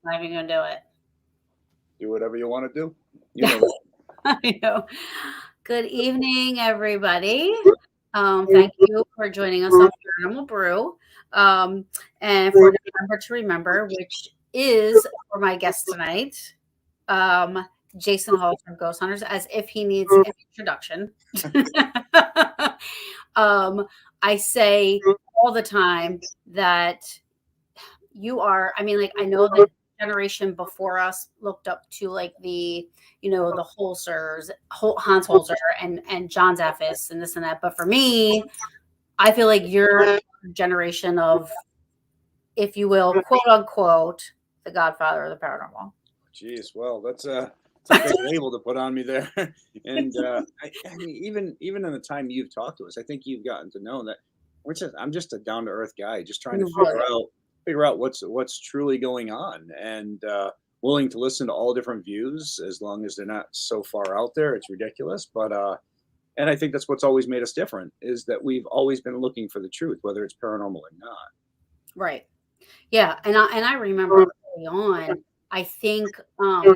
not even gonna do it. Do whatever you want to do. You know that. I know. Good evening, everybody. Thank you for joining us on Paranormal Brew. Um, and for November to Remember, which is for my guest tonight, um, Jason Hawes from Ghost Hunters, as if he needs an introduction. um, I say all the time that you are, I mean, like, I know the generation before us looked up to like the Holzers, Hans Holzer and John Zaffis and this and that. But for me, I feel like your generation of, if you will, quote unquote, the Godfather of the paranormal. Jeez, well, that's a big label to put on me there. And I mean, even in the time you've talked to us, I think you've gotten to know that I'm just a down to earth guy, just trying to You really figure out what's truly going on, and willing to listen to all different views as long as they're not so far out there. It's ridiculous, but and I think that's what's always made us different is that we've always been looking for the truth, whether it's paranormal or not. right. Yeah, and I remember early on, I think All you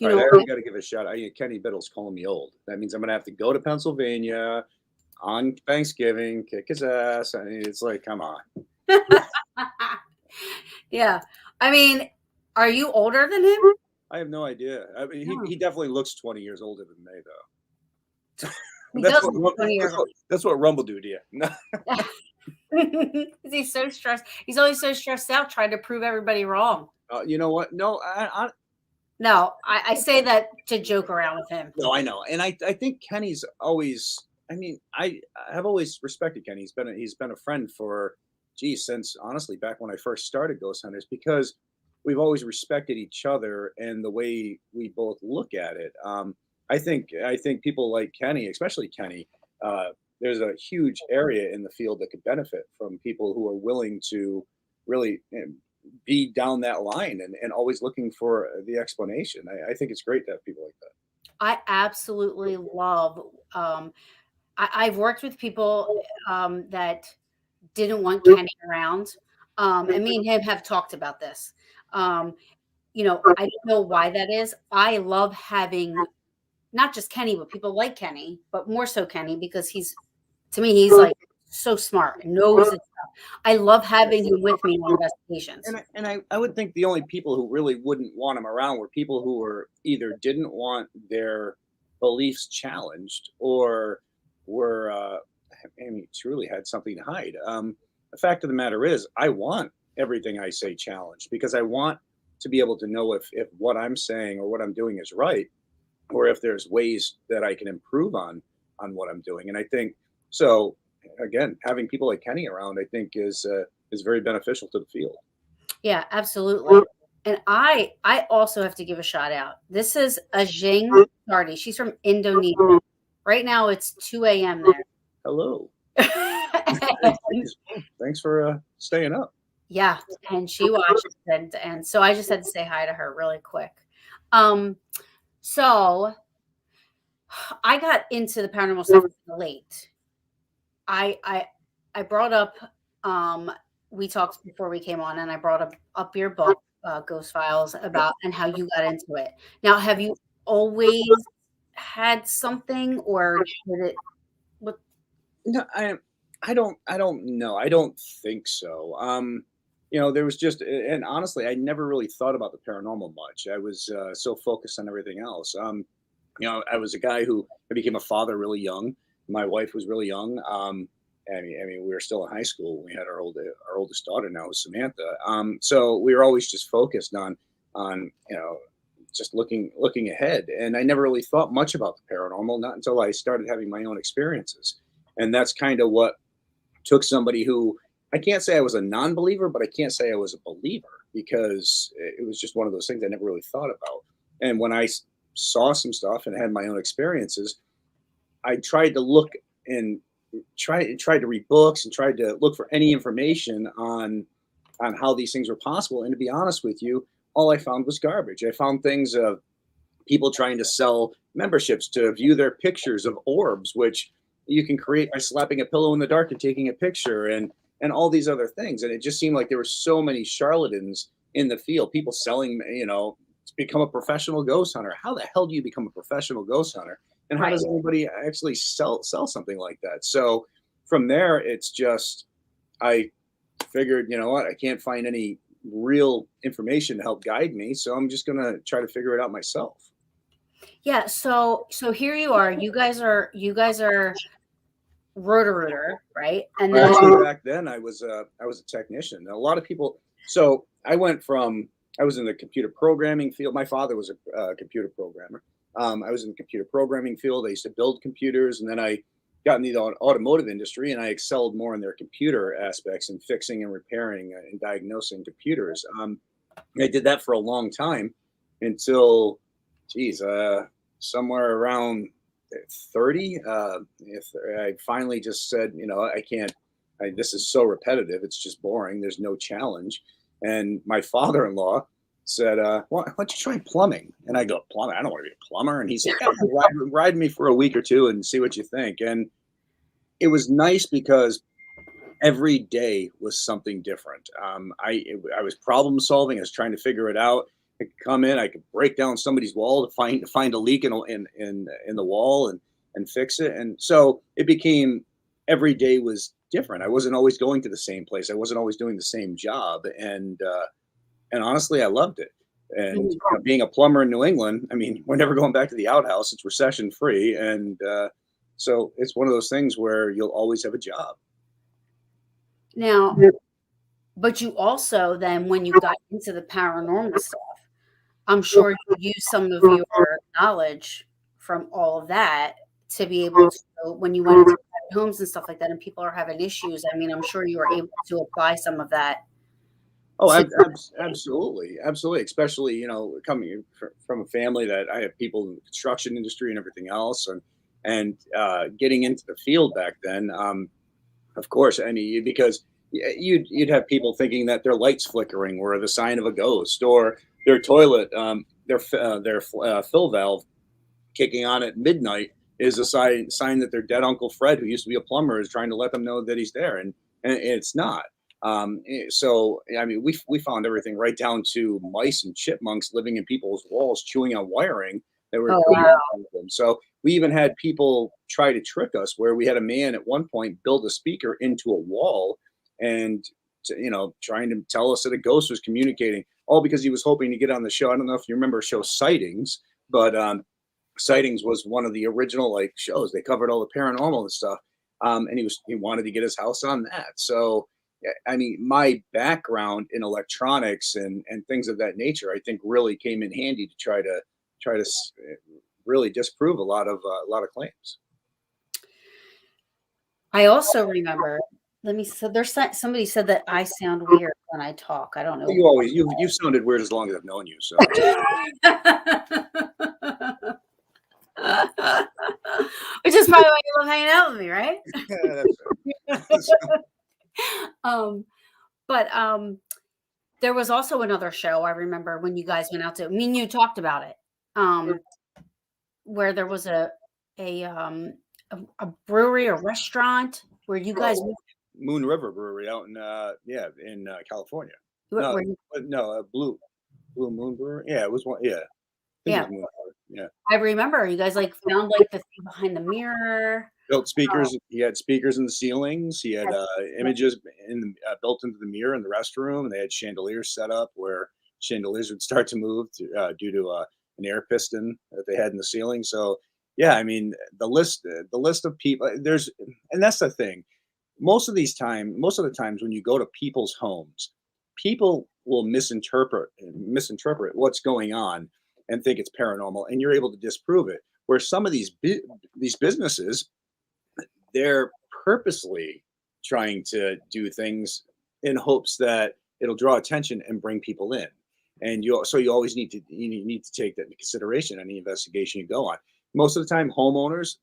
right, I know, already got to give a shout. Kenny Biddle's calling me old. That means I'm gonna have to go to Pennsylvania on Thanksgiving, kick his ass. I mean, it's like, come on. yeah. I mean, are you older than him? I have no idea. I mean, No. he definitely looks 20 years older than me, though. He That's does look 20 years old. that's what Rumble do to you. No. He's so stressed. He's always so stressed out trying to prove everybody wrong. You know what? No, No, I say that to joke around with him. no, I know, and I think Kenny's always. I mean, I have always respected Kenny. He's been a friend for, geez, since honestly back when I first started Ghost Hunters, because we've always respected each other and the way we both look at it. I think people like Kenny, especially Kenny, there's a huge area in the field that could benefit from people who are willing to really be down that line and always looking for the explanation. I think it's great to have people like that. I absolutely love. I've worked with people that didn't want Kenny around, and me and him have talked about this. Um, I don't know why that is. I love having not just Kenny, but people like Kenny, but more so Kenny because to me, he's like so smart and knows his stuff. I love having him with me on investigations. And I would think the only people who really wouldn't want him around were people who were either didn't want their beliefs challenged or were I mean truly had something to hide. The fact of the matter is, I want everything I say challenged because I want to be able to know if what I'm saying or what I'm doing is right, or if there's ways that I can improve on what I'm doing. And I think so. Again, having people like Kenny around, I think, is very beneficial to the field. Yeah, absolutely. And I also have to give a shout out. This is a Jing Sardi. She's from Indonesia. Right now it's 2 a.m. there. Hello. And, Thanks for staying up. yeah, and she watches and so I just had to say hi to her really quick. So I got into the paranormal stuff late. I brought up we talked before we came on and I brought up your book, Ghost Files, about and how you got into it. Now, have you always had something or did it what No, I don't know. I don't think so. There was just, and honestly, I never really thought about the paranormal much. I was so focused on everything else. I was a guy who I became a father really young. My wife was really young. I mean, we were still in high school when we had our oldest daughter now, was Samantha. So we were always just focused on just looking ahead, and I never really thought much about the paranormal, not until I started having my own experiences, and that's kind of what took somebody who I can't say I was a non-believer, but I can't say I was a believer because it was just one of those things I never really thought about. And when I saw some stuff and had my own experiences, I tried to look and tried to read books and tried to look for any information on how these things were possible. And to be honest with you, all I found was garbage. I found things of people trying to sell memberships to view their pictures of orbs, which you can create by slapping a pillow in the dark and taking a picture and all these other things. And it just seemed like there were so many charlatans in the field, people selling, to become a professional ghost hunter. How the hell do you become a professional ghost hunter? And how Right. does anybody actually sell something like that? So from there, it's just I figured, you know what, I can't find any real information to help guide me, so I'm just gonna try to figure it out myself. Yeah, so here you are. You guys are Roto-Rooter, right? And Well, then actually, back then I was a technician. A lot of people. So I was in the computer programming field. My father was a computer programmer. I was in the computer programming field. I used to build computers, and then I got in the automotive industry, and I excelled more in their computer aspects and fixing and repairing and diagnosing computers. I did that for a long time until, geez, somewhere around 30. If I finally just said, I can't, this is so repetitive. It's just boring. There's no challenge. And my father in law said, well, why don't you try plumbing? And I go, plumbing? I don't want to be a plumber. And he said, yeah, ride me for a week or two and see what you think. And it was nice because every day was something different. I was problem solving. I was trying to figure it out. I could come in. I could break down somebody's wall to find a leak in the wall and fix it. And so it became every day was different. I wasn't always going to the same place. I wasn't always doing the same job. And honestly, I loved it. And being a plumber in New England, I mean, we're never going back to the outhouse. It's recession free, and so it's one of those things where you'll always have a job. now, but you also then when you got into the paranormal stuff, I'm sure you used some of your knowledge from all of that to be able to when you went into private homes and stuff like that, and people are having issues. I mean, I'm sure you were able to apply some of that Oh, to. absolutely, absolutely. Especially, coming from a family that I have people in the construction industry and everything else, and getting into the field back then. Of course, I mean, because you'd have people thinking that their lights flickering were the sign of a ghost, or their toilet, their fill valve kicking on at midnight is a sign that their dead Uncle Fred, who used to be a plumber, is trying to let them know that he's there, and it's not. So I mean, we found everything right down to mice and chipmunks living in people's walls, chewing on wiring that were Oh coming wow. out of them. So we even had people try to trick us, where we had a man at one point build a speaker into a wall and trying to tell us that a ghost was communicating, all because he was hoping to get on the show. I don't know if you remember show Sightings, but Sightings was one of the original like shows. They covered all the paranormal and stuff, and he wanted to get his house on that. So yeah, I mean, my background in electronics and things of that nature, I think, really came in handy to try to really disprove a lot of claims. I also remember. Let me. So there's somebody said that I sound weird when I talk. I don't know You've sounded weird as long as I've known you. So which is probably why you love hanging out with me, right? yeah, that's um, but there was also another show I remember when you guys went out to. Me and you talked about it. Where there was a a brewery, a restaurant where you guys Moon River Brewery out in California. No, where no, Blue Moon Brewery. Yeah, it was one. Yeah, I think it yeah, was Moon River. Yeah. I remember you guys like found like the thing behind the mirror. Built Uh, speakers. He had speakers in the ceilings. He had had- images built into the mirror in the restroom. And they had chandeliers set up where chandeliers would start to move due to an air piston that they had in the ceiling. So yeah, I mean the list of people and that's the thing. Most of the times when you go to people's homes, people will misinterpret what's going on and think it's paranormal, and you're able to disprove it. Where some of these businesses, they're purposely trying to do things in hopes that it'll draw attention and bring people in. And you always need to take that into consideration any investigation you go on. Most of the time, homeowners,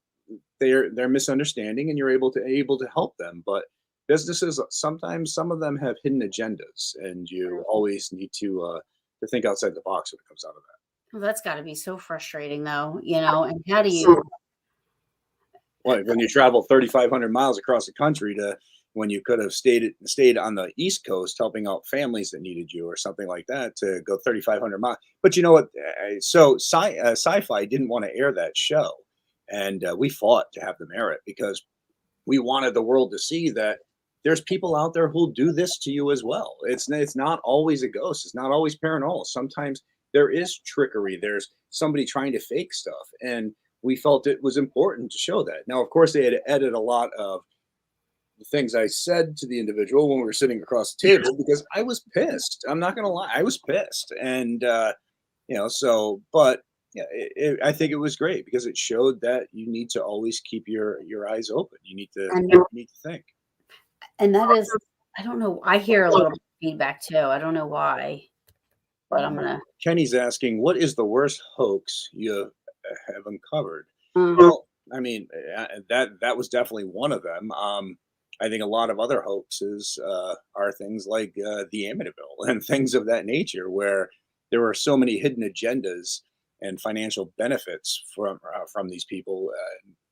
they're misunderstanding, and you're able to help them. But businesses, sometimes some of them have hidden agendas, and you always need to think outside the box when it comes out of that. well, that's got to be so frustrating, though. And how do you? Like when you travel 3,500 miles across the country to when you could have stayed on the East Coast helping out families that needed you or something like that to go 3,500 miles. But you know what? So Sci-Fi didn't want to air that show, and we fought to have them air it because we wanted the world to see that there's people out there who'll do this to you as well. It's not always a ghost. It's not always paranormal. Sometimes there is trickery. There's somebody trying to fake stuff, and we felt it was important to show that. Now, of course, they had to edit a lot of the things I said to the individual when we were sitting across the table because I was pissed. I'm not going to lie, I was pissed, and so but yeah, I think it was great because it showed that you need to always keep your eyes open. And You need to think. that is, I don't know. I hear a little bit of feedback too. I don't know why, but I'm gonna. Kenny's asking, what is the worst hoax you have uncovered? Mm. Well, I mean, that was definitely one of them. I think a lot of other hoaxes are things like the Amityville and things of that nature, where there were so many hidden agendas and financial benefits from these people.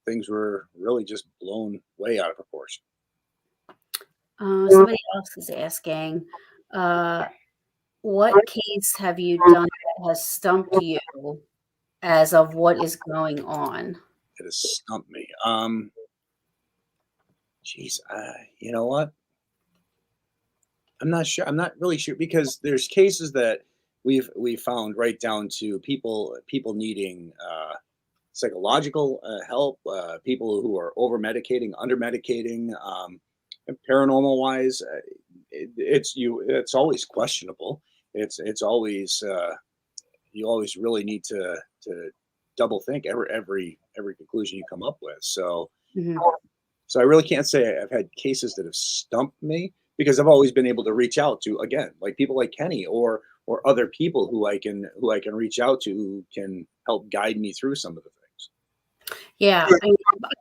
Things were really just blown way out of proportion. Somebody else is asking, uh, what case have you done that has stumped you as of what is going on? It has stumped me. Geez, you know what? I'm not sure. I'm not really sure because there's cases that we found right down to people needing psychological help, people who are over medicating, under medicating, and paranormal wise, it's always questionable. It's always you always really need to double think every conclusion you come up with. Mhm. So I really can't say I've had cases that have stumped me because I've always been able to reach out to again, like people like Kenny or other people who I can reach out to who can help guide me through some of the things. Yeah,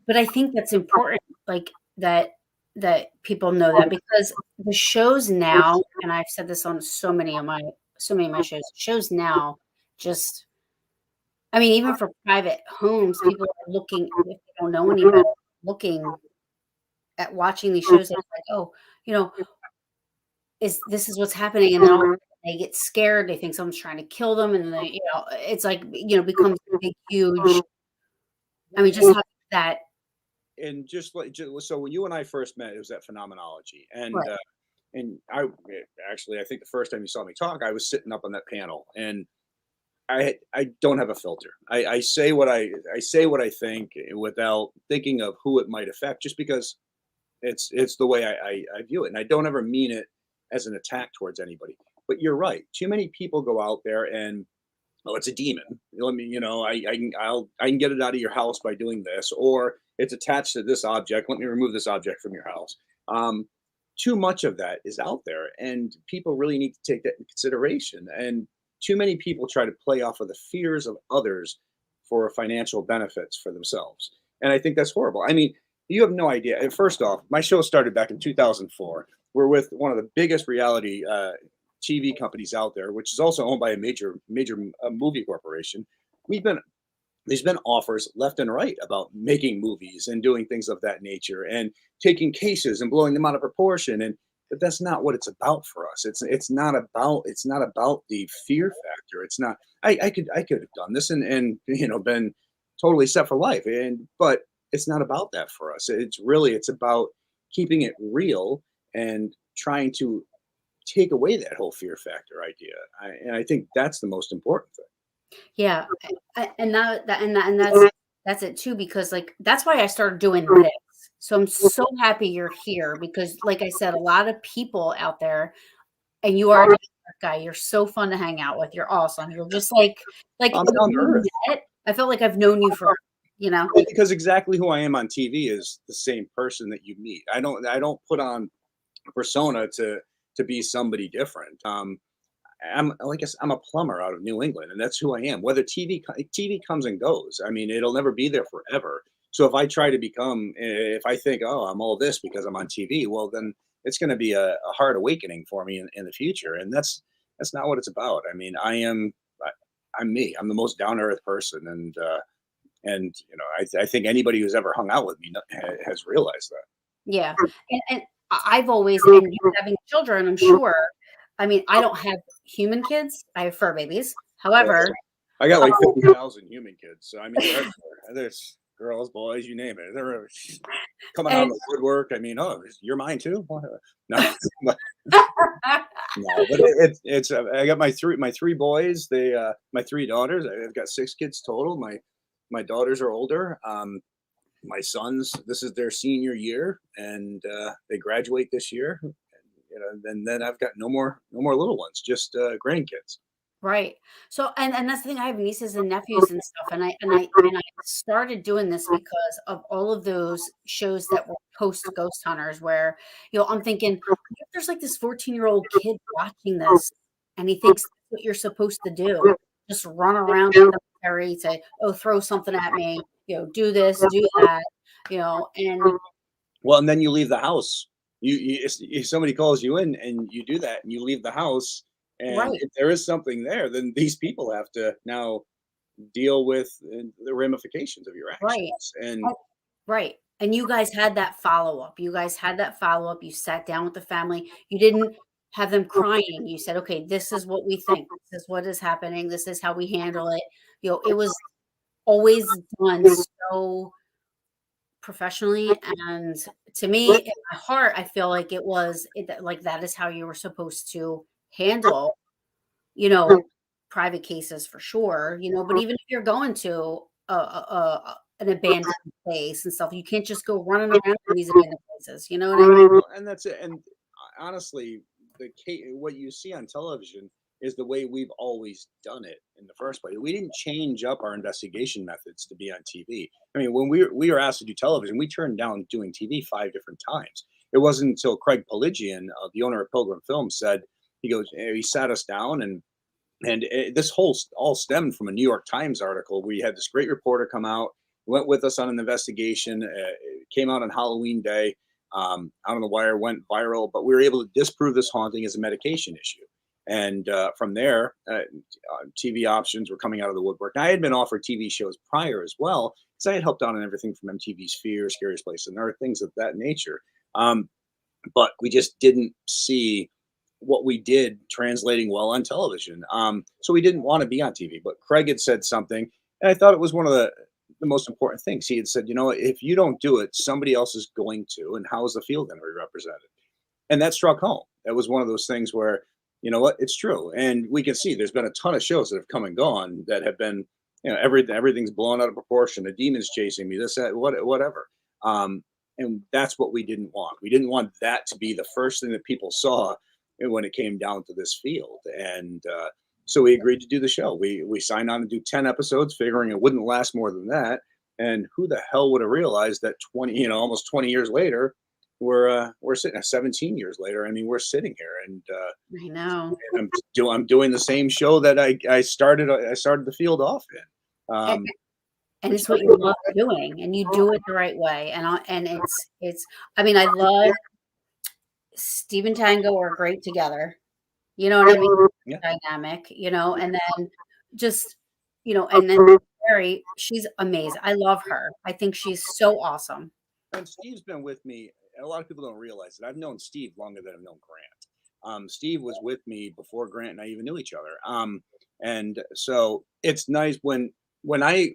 but I think that's important, like, that people know that because the shows now, and I've said this on so many of my shows now just I mean, even for private homes, people are looking if they don't know any better, looking at watching these shows, and it's like, "Oh, you know, this is what's happening," and then all of a sudden they get scared, they think someone's trying to kill them, and it's like, becomes a big, huge I mean, just having that And so when you and I first met, it was that phenomenology, right. and actually I think the first time you saw me talk, I was sitting up on that panel, and I don't have a filter. I say I say what I think without thinking of who it might affect, just because it's the way I view it, and I don't ever mean it as an attack towards anybody. But you're right. Too many people go out there and oh, it's a demon. Let me, I can get it out of your house by doing this, or it's attached to this object. Let me remove this object from your house. Um, Too much of that is out there, and people really need to take that into consideration. And too many people try to play off of the fears of others for financial benefits for themselves, and I think that's horrible. I mean, you have no idea. And first off, my show started back in 2004. We're with one of the biggest reality TV companies out there, which is also owned by a major movie corporation. We've been There's been offers left and right about making movies and doing things of that nature and taking cases and blowing them out of proportion. And but that's not what it's about for us. It's not about the fear factor. It's not. I could have done this and been totally set for life. But it's not about that for us. It's about keeping it real and trying to take away that whole fear factor idea. And I think that's the most important thing. Yeah, and that's it too because, like, that's why I started doing this. So I'm so happy you're here because, like I said, a lot of people out there and you are a down guy. You're so fun to hang out with. You're awesome. You're just like I'm when down to we earth. met, I felt like I've known you for, you know? Well, because exactly who I am on TV is the same person that you meet. I don't put on a persona to be somebody different. I'm like I said, I'm a plumber out of New England, and that's who I am. Whether TV comes and goes, I mean, it'll never be there forever. So if I try to become, if I think, oh, I'm all this because I'm on TV, well, then it's going to be a hard awakening for me in the future, and that's not what it's about. I mean, I'm me. I'm the most down to earth person, and I think anybody who's ever hung out with me has realized that. Yeah. And I've always, and you having children, I'm sure. I mean, I don't have human kids. I have fur babies. Yeah. However, I got like um, 50,000 human kids. So I mean, they're everywhere. There's girls, boys, you name it. They're coming out and of the woodwork. I mean, oh, you're mine too. No, no, but it's I got my three boys. My three daughters. I've got six kids total. My daughters are older. My sons, this is their senior year, and they graduate this year. And then I've got no more little ones, just grandkids. right. So, and that's the thing. I have nieces and nephews and stuff, and I started doing this because of all of those shows that were post Ghost Hunters, where I'm thinking, what if there's like this 14-year-old kid watching this, and he thinks that's what you're supposed to do, just run around the cemetery, say, oh, throw something at me, do this, do that, and Well, and then you leave the house. If somebody calls you in and you do that and you leave the house, and right, if there is something there, then these people have to now deal with the ramifications of your right. actions. And Right, and you guys had that follow-up. You guys had that follow-up. You sat down with the family. You didn't have them crying. You said, "Okay, this is what we think. This is what is happening. This is how we handle it." It was always done so professionally, and to me, in my heart, I feel like like that is how you were supposed to handle, you know, private cases for sure, but even if you're going to an abandoned place and stuff, you can't just go running around in these abandoned places, you know what I mean? well, and that's it. And honestly, what you see on television is the way we've always done it in the first place. We didn't change up our investigation methods to be on TV. I mean, when we were asked to do television, we turned down doing TV 5 different times. It wasn't until Craig Peligian, the owner of Pilgrim Films, said he sat us down, and this all stemmed from a New York Times article. We had this great reporter come out, went with us on an investigation. It came out on Halloween Day. Out on the Wire, went viral, but we were able to disprove this haunting as a medication issue. And from there, TV options were coming out of the woodwork. And I had been offered TV shows prior as well, because I had helped out on everything from MTV's Fear, Scariest Place on Earth, things of that nature. But we just didn't see what we did translating well on television. So we didn't want to be on TV. But Craig had said something, and I thought it was one of the most important things. He had said, if you don't do it, somebody else is going to, and how is the field going to be represented? And that struck home. That was one of those things where, it's true. And we can see there's been a ton of shows that have come and gone that have been, everything's blown out of proportion. A demon's chasing me, this, that, whatever. And that's what we didn't want. We didn't want that to be the first thing that people saw when it came down to this field. And so we agreed to do the show. We signed on to do 10 episodes, figuring it wouldn't last more than that. And who the hell would have realized that almost 20 years later, we're sitting 17 years later. I mean, we're sitting here, and I know. I'm doing the same show that I started the field off in. And, and Which it's what you love doing, and you do it the right way. And it's. I mean, I love Steve and Tango are great together. You know what I mean? Yeah. Dynamic, and then just, and then Mary, she's amazing. I love her. I think she's so awesome. And Steve's been with me. A lot of people don't realize that I've known Steve longer than I've known Grant. Steve was with me before Grant and I even knew each other. And so it's nice when I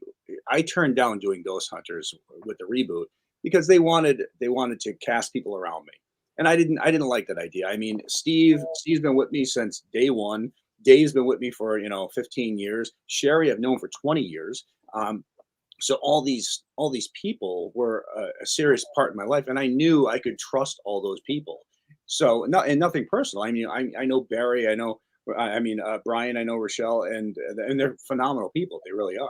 turned down doing Ghost Hunters with the reboot, because they wanted to cast people around me, and I didn't like that idea. I mean, Steve's been with me since day one. Dave's been with me for 15 years. Sherry I've known for 20 years. So all these people were a serious part in my life, and I knew I could trust all those people. So nothing personal. I mean, I know Barry, I know, Brian, I know Rochelle, and they're phenomenal people. They really are.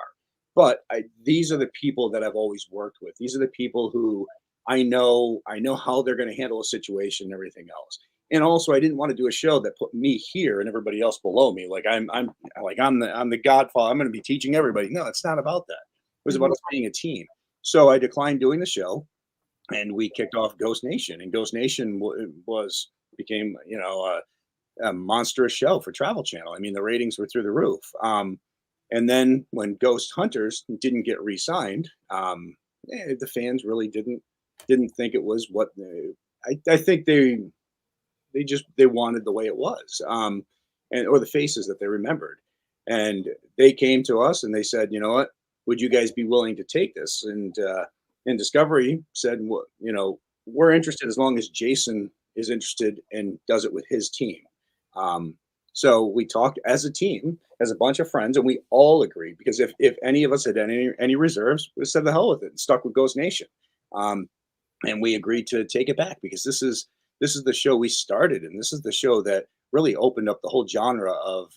But these are the people that I've always worked with. These are the people who I know how they're going to handle a situation and everything else. And also, I didn't want to do a show that put me here and everybody else below me. Like I'm the godfather. I'm going to be teaching everybody. No, it's not about that. It was about Mhm. us being a team. So I declined doing the show, and we kicked off Ghost Nation. And Ghost Nation became a monstrous show for Travel Channel. I mean, the ratings were through the roof. And then when Ghost Hunters didn't get re-signed, the fans really didn't think it was what I think they wanted the way it was, and or the faces that they remembered, and they came to us and they said, you know what, would you guys be willing to take this? And Discovery said, well, you know, we're interested as long as Jason is interested and does it with his team. Um, so we talked as a team, as a bunch of friends, and we all agreed because if any of us had any reserves, we said the hell with it and stuck with Ghost Nation. Um, and we agreed to take it back because this is the show we started, and this is the show that really opened up the whole genre of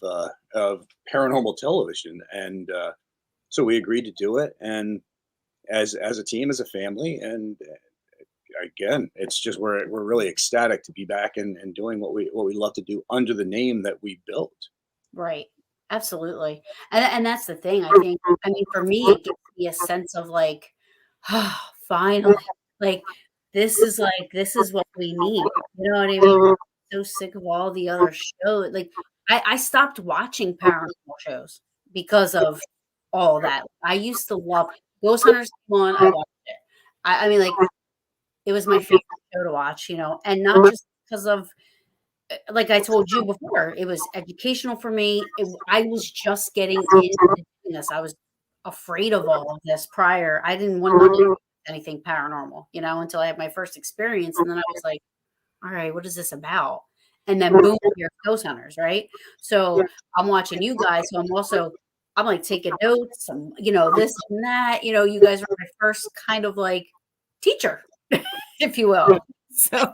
paranormal television. And so we agreed to do it, and as a team, as a family, and again, it's just we're really ecstatic to be back and doing what we love to do under the name that we built. Right. Absolutely. And that's the thing. I mean, for me, it gives me a sense of like, oh, finally, like this is what we need. You know what I mean? So sick of all the other shows. Like I stopped watching paranormal shows because of all that. I used to love Ghost Hunters one, I watched it. I mean, like it was my favorite show to watch, you know, and not just because of like I told you before, it was educational for me. I was just getting into this. I was afraid of all of this prior. I didn't want to do anything paranormal, you know, until I had my first experience. And then I was like, all right, what is this about? And then boom, here's Ghost Hunters, right? So I'm watching you guys. So I'm like taking notes, you know, this and that. You know, you guys were my first kind of like teacher, if you will. So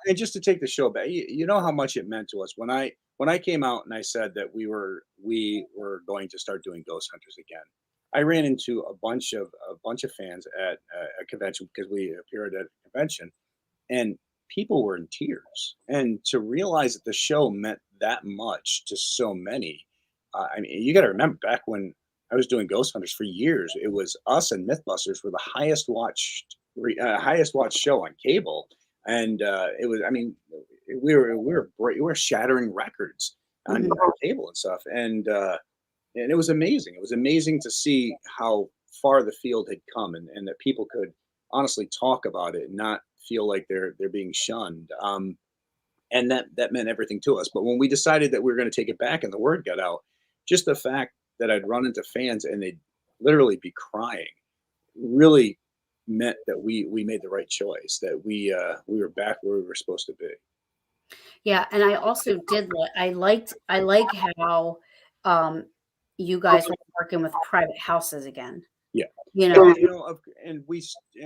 And just to take the show back, you know how much it meant to us when I came out and I said that we were going to start doing Ghost Hunters again. I ran into a bunch of fans at a convention because we appeared at a convention, and people were in tears. And to realize that the show meant that much to so many, I mean, you got to remember back when I was doing Ghost Hunters for years, it was us and MythBusters were the highest watched show on cable, and it was. I mean, we were shattering records on cable and stuff, and it was amazing. It was amazing to see how far the field had come, and that people could honestly talk about it and not feel like they're being shunned. And that meant everything to us. But when we decided that we were going to take it back and the word got out, just the fact that I'd run into fans and they'd literally be crying really meant that we made the right choice. That we were back where we were supposed to be. yeah, and I also did I like how um you guys were working with private houses again. Yeah, You and know,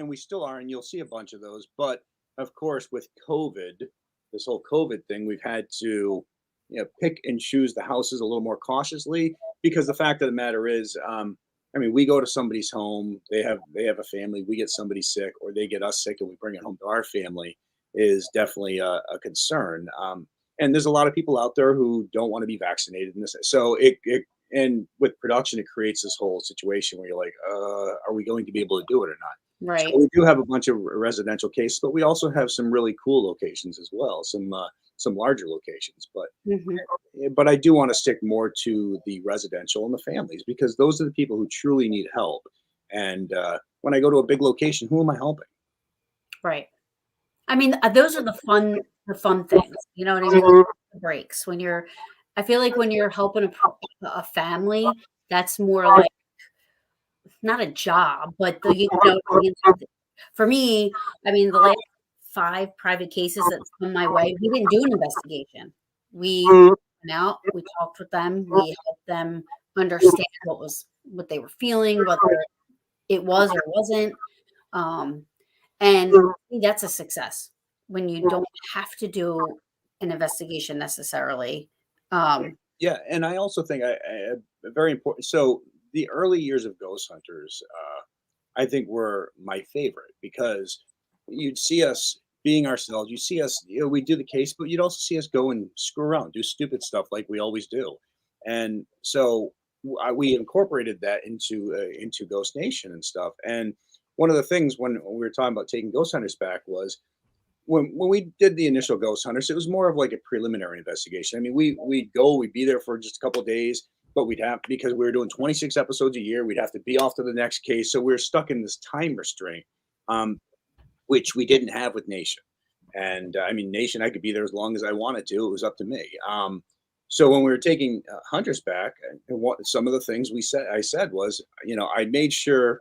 we still are, and you'll see a bunch of those. But of course, with COVID, this whole COVID thing, we've had to, pick and choose the houses a little more cautiously because the fact of the matter is, I mean, we go to somebody's home, they have a family, we get somebody sick, or they get us sick, and we bring it home to our family is definitely a concern. And there's a lot of people out there who don't want to be vaccinated in this, so it and with production, it creates this whole situation where you're like, are we going to be able to do it or not? So right. we do have a bunch of residential cases, but we also have some really cool locations as well, some larger locations. Mhm. But I do want to stick more to the residential and the families because those are the people who truly need help. And when I go to a big location, who am I helping? Right. I mean, those are the fun things, you know what I mean? The breaks when you're I feel like when you're helping a family, that's more like not a job, but the you know, I mean, for me, I mean, the last 5 private cases that's come my way, we didn't do an investigation. We went out, we talked with them, we helped them understand what they were feeling, whether it was or wasn't, um, and to me, that's a success when you don't have to do an investigation necessarily. Um, Yeah, and I also think very important. So the early years of Ghost Hunters, I think were my favorite because you'd see us being ourselves. You see us, we do the case, but you'd also see us go and screw around, do stupid stuff like we always do. And so we incorporated that into Ghost Nation and stuff. And one of the things when we were talking about taking Ghost Hunters back was when we did the initial Ghost Hunters, it was more of like a preliminary investigation. I mean, we'd be there for just a couple of days, but we'd have because we were doing 26 episodes a year, we'd have to be off to the next case. So we were stuck in this time restraint, um, which we didn't have with Nation. And I mean, Nation, I could be there as long as I wanted to. It was up to me. So when we were taking hunters back, and what some of the things I said was, I made sure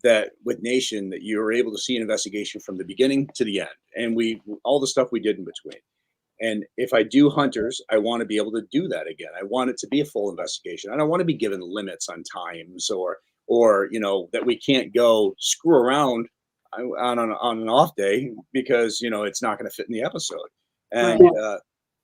that with Nation that you were able to see an investigation from the beginning to the end, and all the stuff we did in between. And if I do hunters, I want to be able to do that again. I want it to be a full investigation. I don't want to be given limits on times or that we can't go screw around on an off day because it's not going to fit in the episode. Right.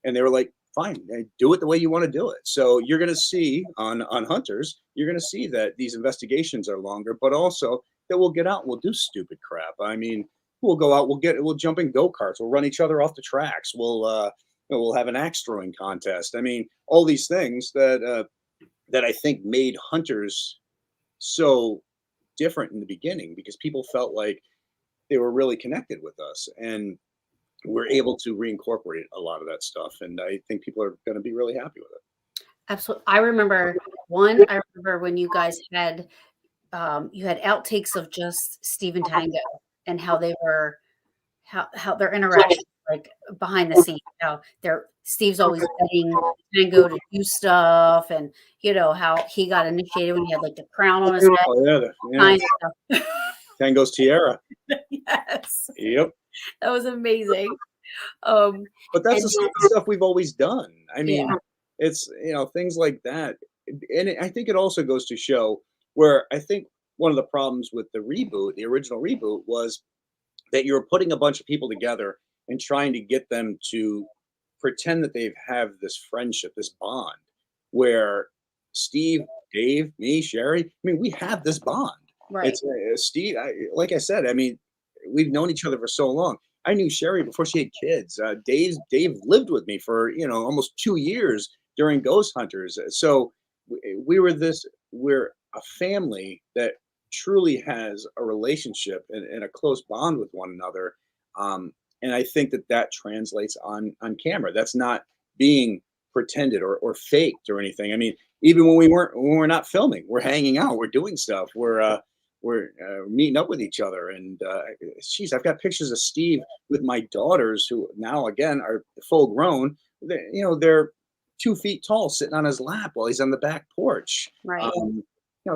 And they were like, fine, do it the way you want to do it. So you're going to see on hunters, you're going to see that these investigations are longer, but also that we'll get out and we'll do stupid crap. I mean, we'll go out, we'll jump in go-karts, we'll run each other off the tracks, we'll have an axe throwing contest. I mean, all these things that I think made hunters so different in the beginning because people felt like they were really connected with us, and we're able to reincorporate a lot of that stuff. And I think people are going to be really happy with it. Absolutely. I remember when you guys had you had outtakes of just Steve and Tango and how they were how their interaction like behind the scenes, how Steve's always letting Tango to do stuff, and how he got initiated when he had like the crown on his head. Oh yeah, Kind of stuff. Tango's tiara. Yes, Yep. that was amazing. But that's the stuff we've always done. I mean, Yeah. it's things like that, and I think it also goes to show where I think one of the problems with the original reboot, was that you're putting a bunch of people together and trying to get them to pretend that they have this friendship, this bond, where Steve, Dave, me, Sherry, I mean, we have this bond. Right. It's Steve, like I said, I mean, we've known each other for so long. I knew Sherry before she had kids. Dave lived with me for almost 2 years during Ghost Hunters. So we're a family that truly has a relationship and a close bond with one another. And I think that translates on camera. That's not being pretended or faked or anything. I mean, even when we're not filming, we're hanging out, we're doing stuff, we're meeting up with each other. And geez, I've got pictures of Steve with my daughters who now again are full grown. They're 2 feet tall, sitting on his lap while he's on the back porch. Right.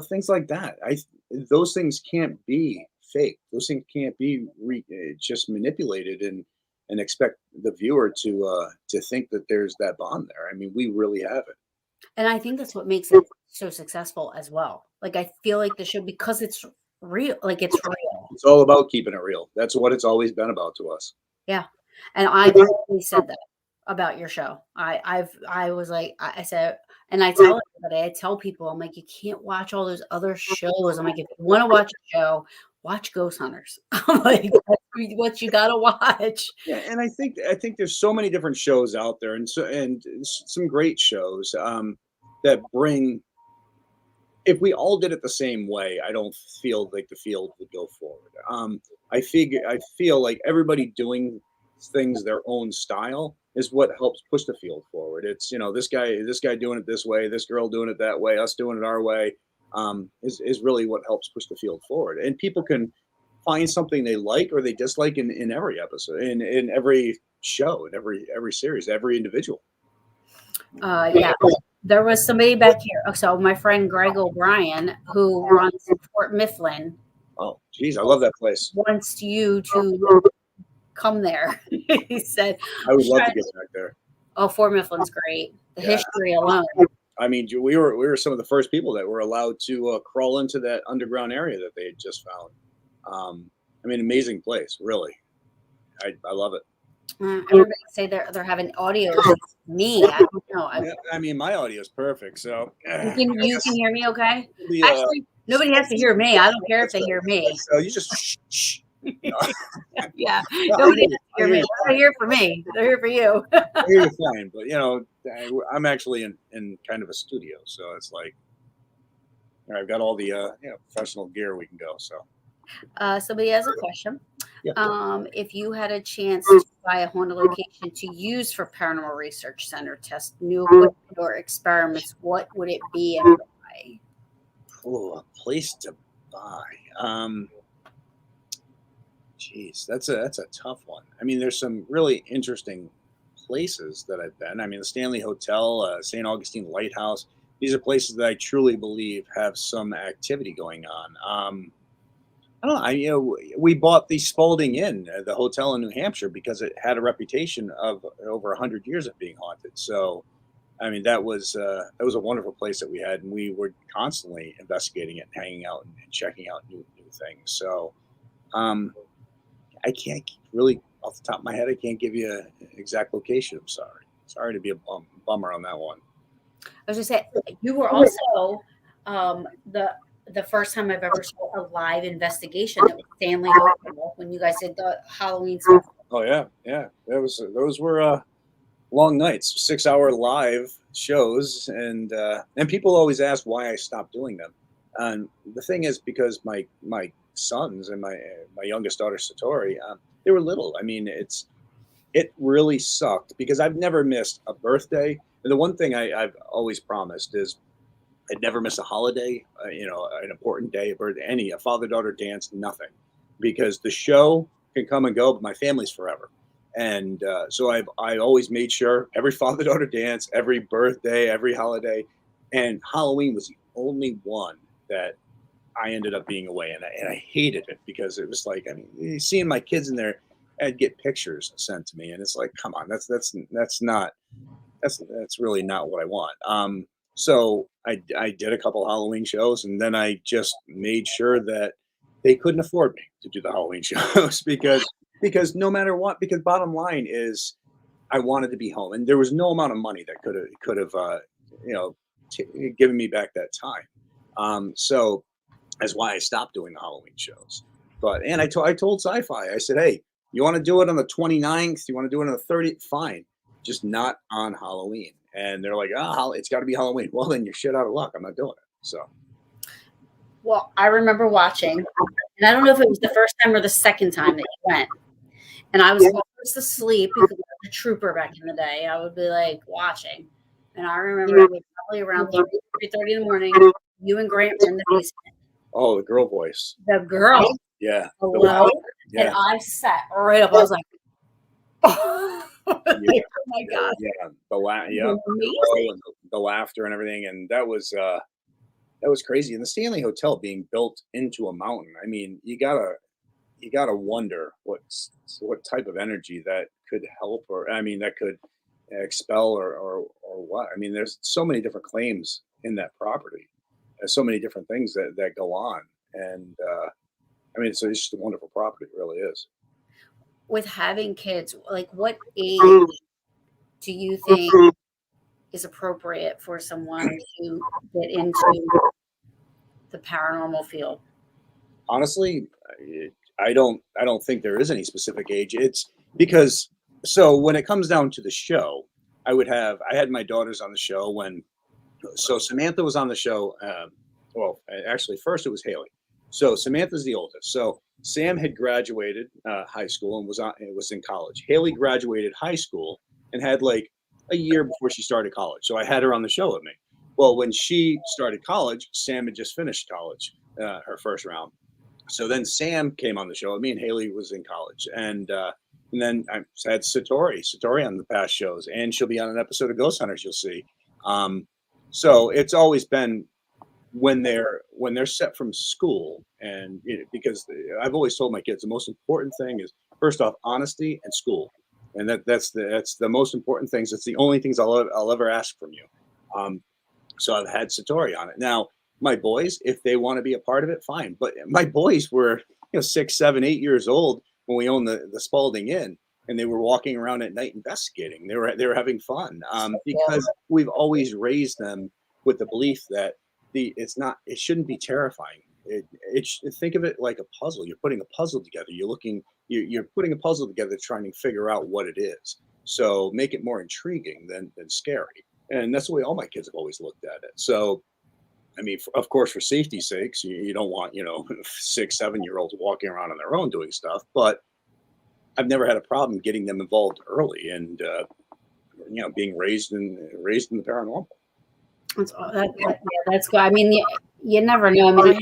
Things like that. Those things can't be fake. Those things can't be just manipulated and expect the viewer to think that there's that bond there. I mean, we really have it. And I think that's what makes it so successful as well. Like, I feel like the show, because it's real, like it's real. It's all about keeping it real. That's what it's always been about to us. Yeah. And I've always said that about your show. I was like, I said, and I tell everybody, I tell people, I'm like, you can't watch all those other shows. I'm like, if you want to watch a show, watch Ghost Hunters. I'm like, that's what you gotta watch. Yeah, and I think there's so many different shows out there, and some great shows that bring. If we all did it the same way, I don't feel like the field would go forward. I feel like everybody doing things their own style is what helps push the field forward. It's this guy doing it this way, this girl doing it that way, us doing it our way, is really what helps push the field forward. And people can find something they like or they dislike in every episode, in every show, in every series, every individual. Yeah. There was somebody back here. So my friend Greg O'Brien, who runs Fort Mifflin, Oh, geez, I love that place. wants you to come there. He said, I would love to get back there. "Oh, Fort Mifflin's great. The Yeah. history alone." I mean, we were some of the first people that were allowed to crawl into that underground area that they had just found. I mean, amazing place, really. I love it. Everybody say they're having audio. Me, I don't know. I mean, my audio is perfect, so You can hear me, okay? the, Actually, nobody has to hear me. I don't care if they hear me. so you just shh. Yeah, nobody has to hear me. They're here for me. They're here for you. You're fine, but I'm actually in kind of a studio, so it's like I've got all the professional gear we can go. So Somebody has a question. yeah. If you had a chance to buy a haunted location to use for Paranormal Research Center, test new equipment or experiments, what would it be and why? Oh, a place to buy. Jeez, that's a tough one. I mean, there's some really interesting places that I've been. I mean, the Stanley Hotel, St. Augustine Lighthouse. These are places that I truly believe have some activity going on. I don't know. We bought the Spalding Inn, the hotel in New Hampshire, because it had a reputation of over 100 years of being haunted. So, I mean, that was a wonderful place that we had, and we were constantly investigating it, and hanging out, and checking out new things. So, um, I can't really, off the top of my head, I can't give you an exact location. I'm sorry. Sorry to be a bummer on that one. I was just saying, you were also the first time I've ever saw a live investigation at Stanley Hotel when you guys did the Halloween stuff. Oh yeah, yeah. Those were long nights, 6 hour live shows, and people always ask why I stopped doing them. And the thing is, because my sons and my youngest daughter Satori, they were little. I mean, it really sucked because I've never missed a birthday. And the one thing I've always promised is I'd never miss a holiday, an important day, or a father daughter dance, nothing, because the show can come and go, but my family's forever. And so I always made sure every father daughter dance, every birthday, every holiday, and Halloween was the only one that I ended up being away, and I hated it because it was like, I mean, seeing my kids in there, I'd get pictures sent to me, and it's like, come on, that's not that's really not what I want. So I did a couple Halloween shows, and then I just made sure that they couldn't afford me to do the Halloween shows because no matter what, because bottom line is I wanted to be home, and there was no amount of money that could have you know given me back that time. So that's why I stopped doing the Halloween shows. But and I told Sci-Fi, I said, hey, you want to do it on the 29th? You want to do it on the 30th? Fine, just not on Halloween. And they're like, it's got to be Halloween. Well, then you're shit out of luck. I'm not doing it. So Well, I remember watching, and I don't know if it was the first time or the second time that you went. And I was almost asleep because I was a trooper back in the day. I would be like watching. And I remember it was probably around 3:30 in the morning, you and Grant were in the basement. oh, the girl voice. The girl Yeah. below, and Yeah. I sat right up. I was like, oh Yeah. my God. Yeah. Yeah. Amazing. The laughter and everything. And that was crazy. And the Stanley Hotel being built into a mountain. I mean, you gotta wonder what type of energy that could help, or I mean, that could expel, or what. I mean, there's so many different claims in that property. There's so many different things that go on, and I mean, it's just a wonderful property. It really is. With having kids, like what age do you think is appropriate for someone to get into the paranormal field? Honestly, I don't think there is any specific age. It's because, so when it comes down to the show, I had my daughters on the show when, so Samantha was on the show. Well, actually, first it was Haley. So Samantha's the oldest. So Sam had graduated high school and was in college. Haley graduated high school and had like a year before she started college. So I had her on the show with me. Well, when she started college, Sam had just finished college, her first round. So then Sam came on the show. Me and Haley was in college, and then I had Satori on the past shows, and she'll be on an episode of Ghost Hunters. You'll see. Um, so it's always been when they're set from school, and because I've always told my kids the most important thing is first off honesty and school, and that's the most important things. It's the only things I'll ever ask from you. Um, so I've had Satori on it. Now, my boys, if they want to be a part of it, fine. But my boys were, 6, 7, 8 years old when we owned the Spalding Inn, and they were walking around at night investigating. They were having fun because we've always raised them with the belief that it shouldn't be terrifying. Think of it like a puzzle. You're putting a puzzle together. You're putting a puzzle together, trying to figure out what it is. So make it more intriguing than scary. And that's the way all my kids have always looked at it. So, I mean, of course, for safety's sakes, you don't want, 6, 7 year olds walking around on their own doing stuff. But I've never had a problem getting them involved early, and being raised in the paranormal. That's good. I mean, you never know. I mean,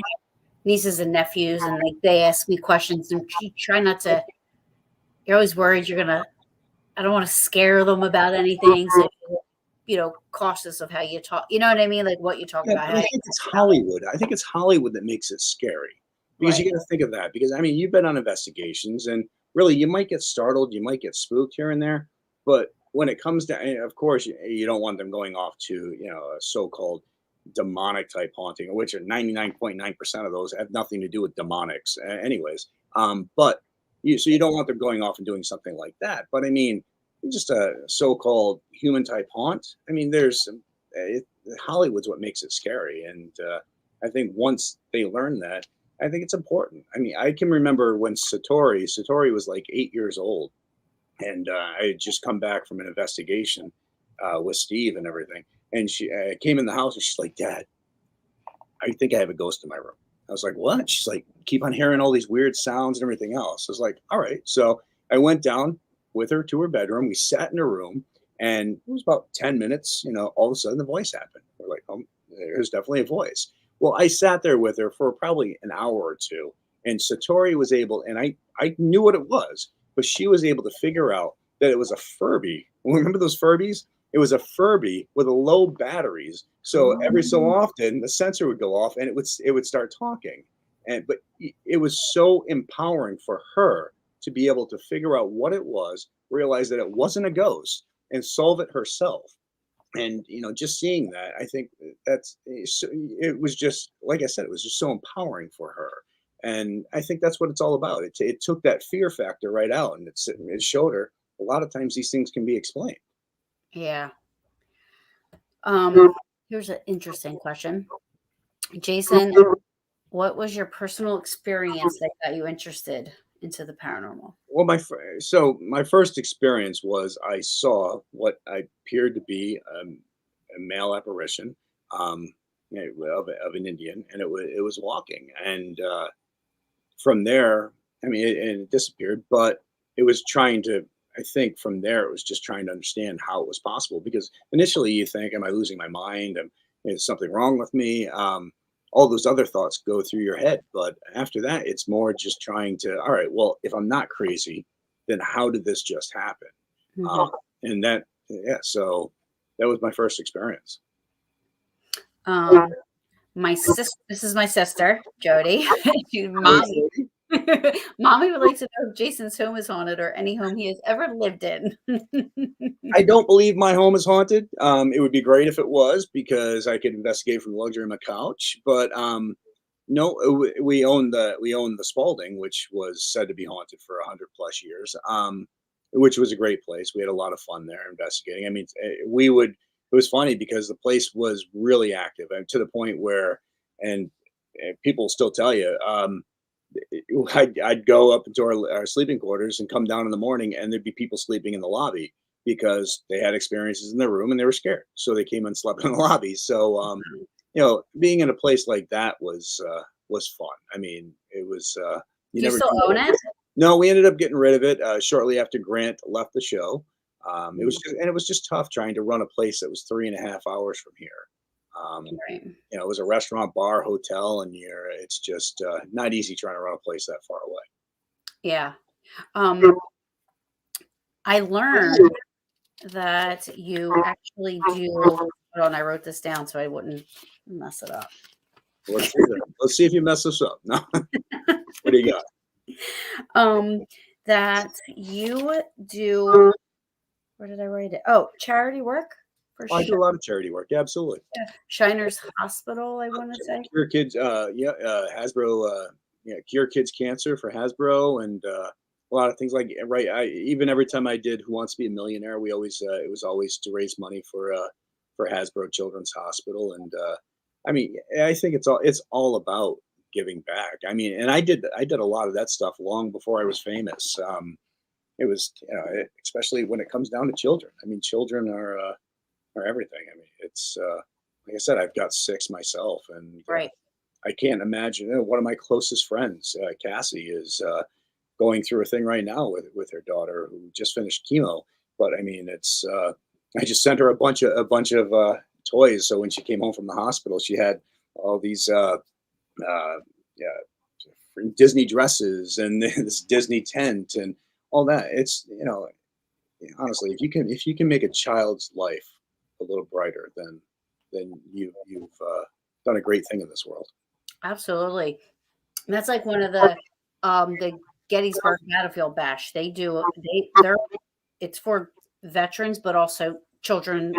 nieces and nephews, and like they ask me questions, and you try not to. You're always worried you're gonna. I don't want to scare them about anything, so cautious of how you talk. You know what I mean? Like what you talk Yeah, about, but how I you think it's talk about it. Hollywood. I think it's Hollywood that makes it scary because you Right. got to think of that. Because I mean, you've been on investigations, and really, you might get startled, you might get spooked here and there, but when it comes to, and of course, you don't want them going off to a so-called demonic type haunting, which are 99.9% of those have nothing to do with demonics, anyways. But you don't want them going off and doing something like that. But I mean, just a so-called human type haunt. I mean, there's Hollywood's what makes it scary, and I think once they learn that, I think it's important. I mean, I can remember when Satori was like 8 years old, and I had just come back from an investigation with Steve and everything, and she came in the house and she's like, "Dad, I think I have a ghost in my room." I was like, "What?" She's like, "Keep on hearing all these weird sounds and everything else." I was like, "All right." So I went down with her to her bedroom. We sat in her room, and it was about 10 minutes. All of a sudden the voice happened. We're like, "Oh, there's definitely a voice." Well, I sat there with her for probably an hour or two, and Satori was able, and I knew what it was, but she was able to figure out that it was a Furby. Remember those Furbies? It was a Furby with a low batteries. So every so Oh, often the sensor would go off and it would start talking. But it was so empowering for her to be able to figure out what it was, realize that it wasn't a ghost, and solve it herself. And just seeing that, I think it was just like I said, it was just so empowering for her. And I think that's what it's all about. It took that fear factor right out, and it showed her a lot of times these things can be explained. yeah. Um, Here's an interesting question. Jason, what was your personal experience that got you interested into the paranormal? Well, my first experience was I saw what I appeared to be a male apparition, um, of an Indian, and it was walking, and from there, I mean, it disappeared, but it was trying to. I think from there, it was just trying to understand how it was possible. Because initially, you think, "Am I losing my mind? Is something wrong with me?" All those other thoughts go through your head, but after that, it's more just trying to. All right, well, if I'm not crazy, then how did this just happen? Mhm. Um, and that, yeah, so that was my first experience. Um, my sister, this is my sister, Jody. Mommy. Mommy would like to know if Jason's home is haunted or any home he has ever lived in. I don't believe my home is haunted. It would be great if it was because I could investigate from the luxury of my couch. But no, we own the Spalding, which was said to be haunted for 100 plus years. Which was a great place. We had a lot of fun there investigating. I mean, we would. It was funny because the place was really active, and to the point where, and people still tell you, I'd go up into our sleeping quarters and come down in the morning, and there'd be people sleeping in the lobby because they had experiences in their room and they were scared, so they came and slept in the lobby. So, being in a place like that was fun. I mean, it was you Do you never still do. own it? No, we ended up getting rid of it shortly after Grant left the show. Mm, It was just tough trying to run a place that was 3.5 hours from here. Um, right. it was a restaurant, bar, hotel, and it's just not easy trying to run a place that far away. Yeah. Um, I learned that you actually do. Hold on, I wrote this down so I wouldn't mess it up. Let's see that. Let's see if you mess this up. No, what do you got? Um, that you do. Where did I write it? Oh, charity work for Oh, I do a lot of charity work. Yeah, absolutely. Shiners Hospital, I want to say. Cure kids. Yeah, Hasbro. Cure kids cancer for Hasbro, and a lot of things like right. Even every time I did Who Wants to Be a Millionaire, we always it was always to raise money for Hasbro Children's Hospital, and I mean, I think it's all about giving back. I mean, and I did a lot of that stuff long before I was famous. It was especially when it comes down to children. I mean, children are everything. I mean, it's like I said, I've got six myself, and Right. I can't imagine. One of my closest friends, Cassie, is going through a thing right now with her daughter who just finished chemo. But I mean, it's I just sent her a bunch of toys, so when she came home from the hospital, she had all these yeah, Disney dresses and this Disney tent and all that. It's honestly, if you can make a child's life a little brighter, then you've done a great thing in this world. Absolutely. And that's like one of the Gettysburg Battlefield Bash. They're it's for veterans, but also children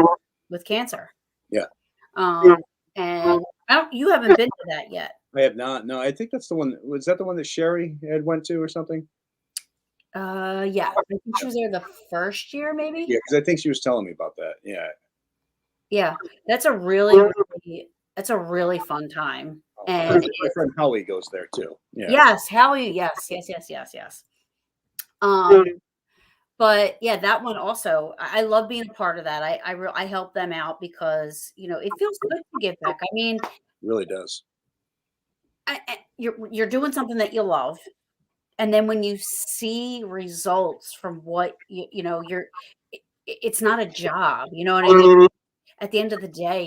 with cancer. Yeah, Um, and I don't you haven't been to that yet. I have not. No, I think that's the one. Was that the one that Sherry had went to or something? Yeah, I think she was there the first year, Yeah, maybe. because I think she was telling me about that. Yeah. Yeah, that's a really fun time, Oh, and my it's friend Howie goes there too. Yeah. yes, Howie, yes, yes, yes, yes, yes. Um, but yeah, that one also, I love being a part of that. I help them out because it feels good to give back. I mean, Really does. you're doing something that you love, and then when you see results from what it's not a job. You know what I mean? At the end of the day,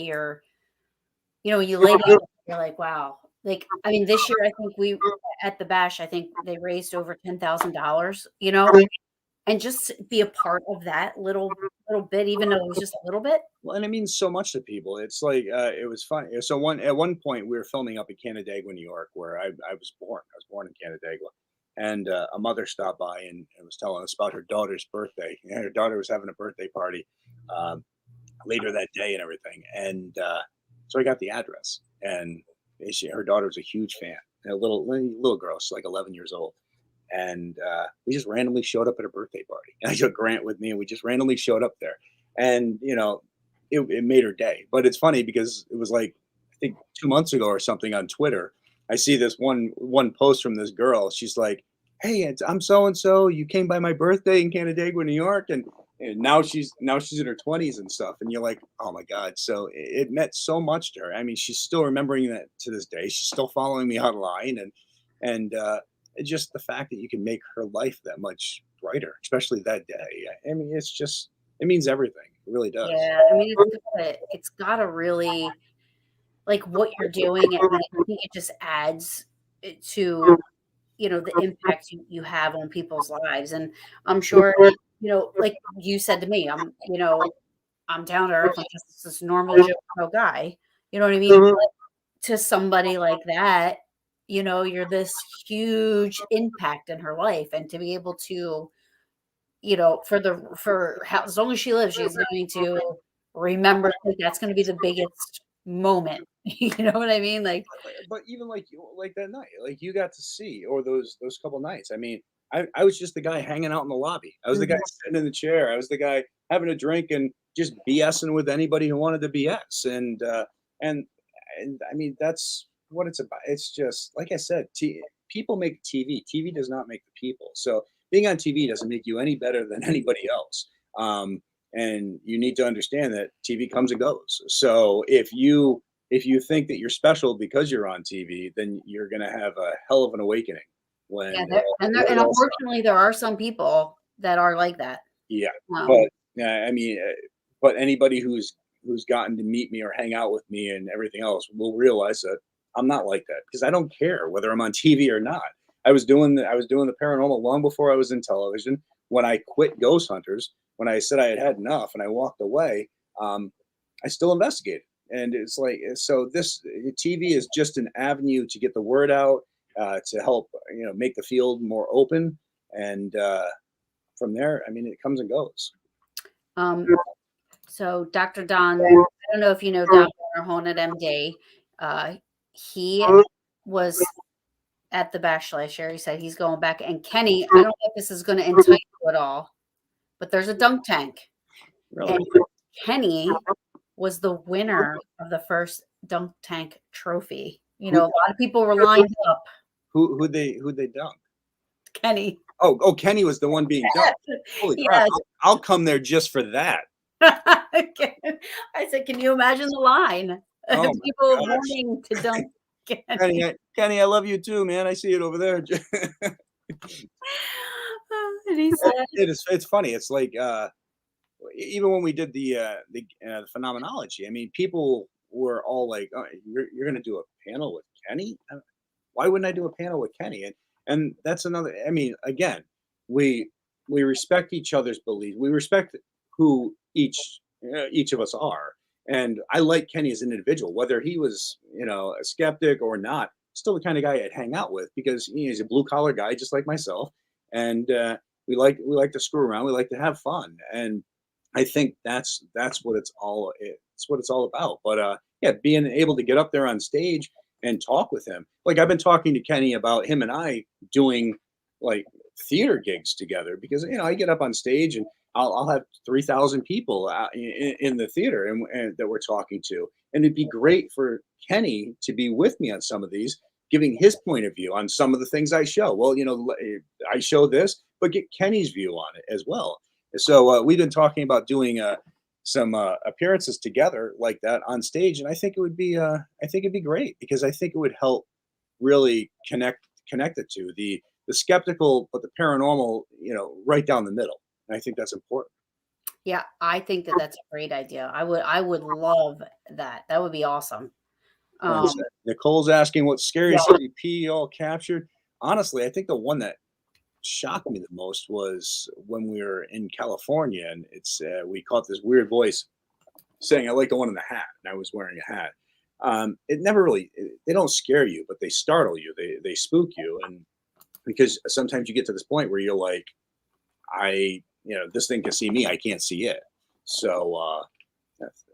you lay down, you're like, wow. Like, I mean, this year, I think we at the bash, I think they raised over $10,000. And just be a part of that little bit, even though it was just a little bit. Well, and it means so much to people. It's like it was fun. So at one point we were filming up in Canandaigua, New York, where I was born. I was born in Canandaigua, and a mother stopped by and was telling us about her daughter's birthday. And her daughter was having a birthday party um, later that day and everything. And so I got the address, and her daughter was a huge fan. A little girl, she's like 11 years old, and we just randomly showed up at her birthday party. And I took Grant with me, and we just randomly showed up there. And it made her day. But it's funny because it was like I think 2 months ago or something on Twitter. I see this one post from this girl. She's like, "Hey, I'm so and so. You came by my birthday in Canandaigua, New York," and now she's in her 20s and stuff. And you're like, "Oh my god!" So it meant so much to her. I mean, she's still remembering that to this day. She's still following me online, and it's just the fact that you can make her life that much brighter, especially that day. I mean, it means everything. It really does. Yeah, I mean, it's gotta really like what you're doing. I mean, I think it just adds to the impact you have on people's lives. And I'm sure, like you said to me, I'm down to earth. I'm just this normal Joe guy. You know what I mean? But to somebody like that, you're this huge impact in her life, and to be able to, for how as long as she lives, she's going to remember. Like, that's going to be the biggest moment. You know what I mean? Like, But even like like that night, like you got to see, or those couple nights. I mean, I was just the guy hanging out in the lobby. I was the guy mhm, sitting in the chair. I was the guy having a drink and just BSing with anybody who wanted to BS. And and I mean that's what it's about. It's just like I said, people make TV. TV does not make the people. So being on TV doesn't make you any better than anybody else. Um, and you need to understand that TV comes and goes. So if you think that you're special because you're on TV, then you're going to have a hell of an awakening yeah, when and it all stops. unfortunately, there are some people that are like that. Yeah, Um, but I mean, but anybody who's gotten to meet me or hang out with me and everything else will realize that I'm not like that because I don't care whether I'm on TV or not. I was doing the paranormal long before I was in television. When I quit Ghost Hunters, when I said I had had enough and I walked away, um, I still investigated. And it's like so. This TV is just an avenue to get the word out, to help make the field more open, and from there, I mean, it comes and goes. um, so Dr. Don, I don't know if you know Don Haunted MD. He was at the bash last year. He said he's going back. And Kenny, I don't know if this is going to entice you at all, but there's a dunk tank. Really? And Kenny was the winner of the first dunk tank trophy. A Who lot of people were lined up. who they dunk? Kenny. Oh, Kenny was the one being dunked. Holy crap! Yes. I'll come there just for that. I said, can you imagine the line Oh of my people gosh, wanting to dunk Kenny, Kenny? Kenny, I love you too, man. I see it over there. And he said, It's funny. It's like even when we did the phenomenology. I mean, people were all like, "Oh, you're gonna do a panel with Kenny?" why wouldn't I do a panel with Kenny? And that's another. I mean, again, we we respect each other's beliefs. We respect who each of us are. And I like Kenny as an individual, whether he was, a skeptic or not. Still the kind of guy I'd hang out with because he's a blue collar guy just like myself, and we like to screw around. We like to have fun, and I think that's what it's all about. But yeah, being able to get up there on stage and talk with him. Like I've been talking to Kenny about him and I doing like theater gigs together because I get up on stage and I'll have 3,000 people in the theater and that we're talking to, and it'd be great for Kenny to be with me on some of these, giving his point of view on some of the things I show. Well, I show this, but get Kenny's view on it as well. So we've been talking about doing some appearances together like that on stage, and I think it'd be great because I think it would help really connect it to the skeptical but the paranormal, right down the middle. And I think that's important. Yeah, I think that that's a great idea. I would love that. That would be awesome. And so Um, Nicole's asking what yeah. scariest EVP y'all captured. Honestly, I think the one that shocked me the most was when we were in California, and it's we caught this weird voice saying, "I like the one in the hat," and I was wearing a hat. It never really they don't scare you, but they startle you. They spook you, and because sometimes you get to this point where you're like, this thing can see me, I can't see it. So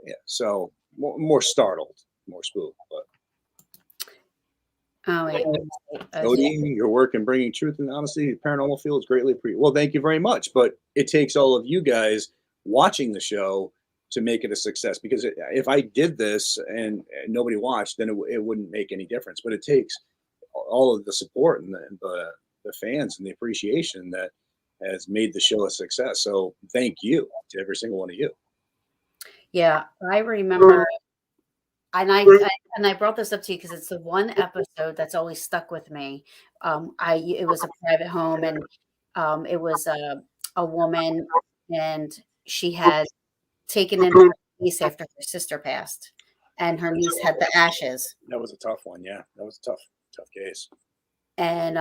yeah, so more startled, more spooked. But Oh wait, Jody, your work in bringing truth and honesty to the paranormal field is greatly appreciated. Well, thank you very much. But it takes all of you guys watching the show to make it a success. Because if I did this and nobody watched, then it wouldn't make any difference. But it takes all of the support and the fans and the appreciation that has made the show a success. So thank you to every single one of you. yeah, I remember, and I brought this up to you because it's the one episode that's always stuck with me. It was a private home, and it was a woman, and she had taken in her niece after her sister passed, and her niece had the ashes. That was a tough one. Yeah, that was a tough case. And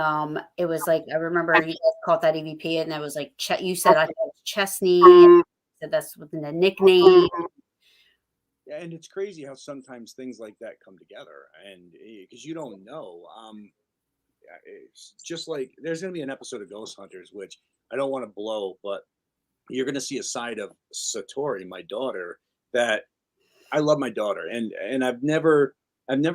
it was like I remember you guys called that EVP, and it was like you said I thought it was Chesney, and said that's within the nickname. Yeah, and it's crazy how sometimes things like that come together, and because you don't know, it's just like there's going to be an episode of Ghost Hunters, which I don't want to blow, but you're going to see a side of Satori, my daughter, that I love my daughter, and I've never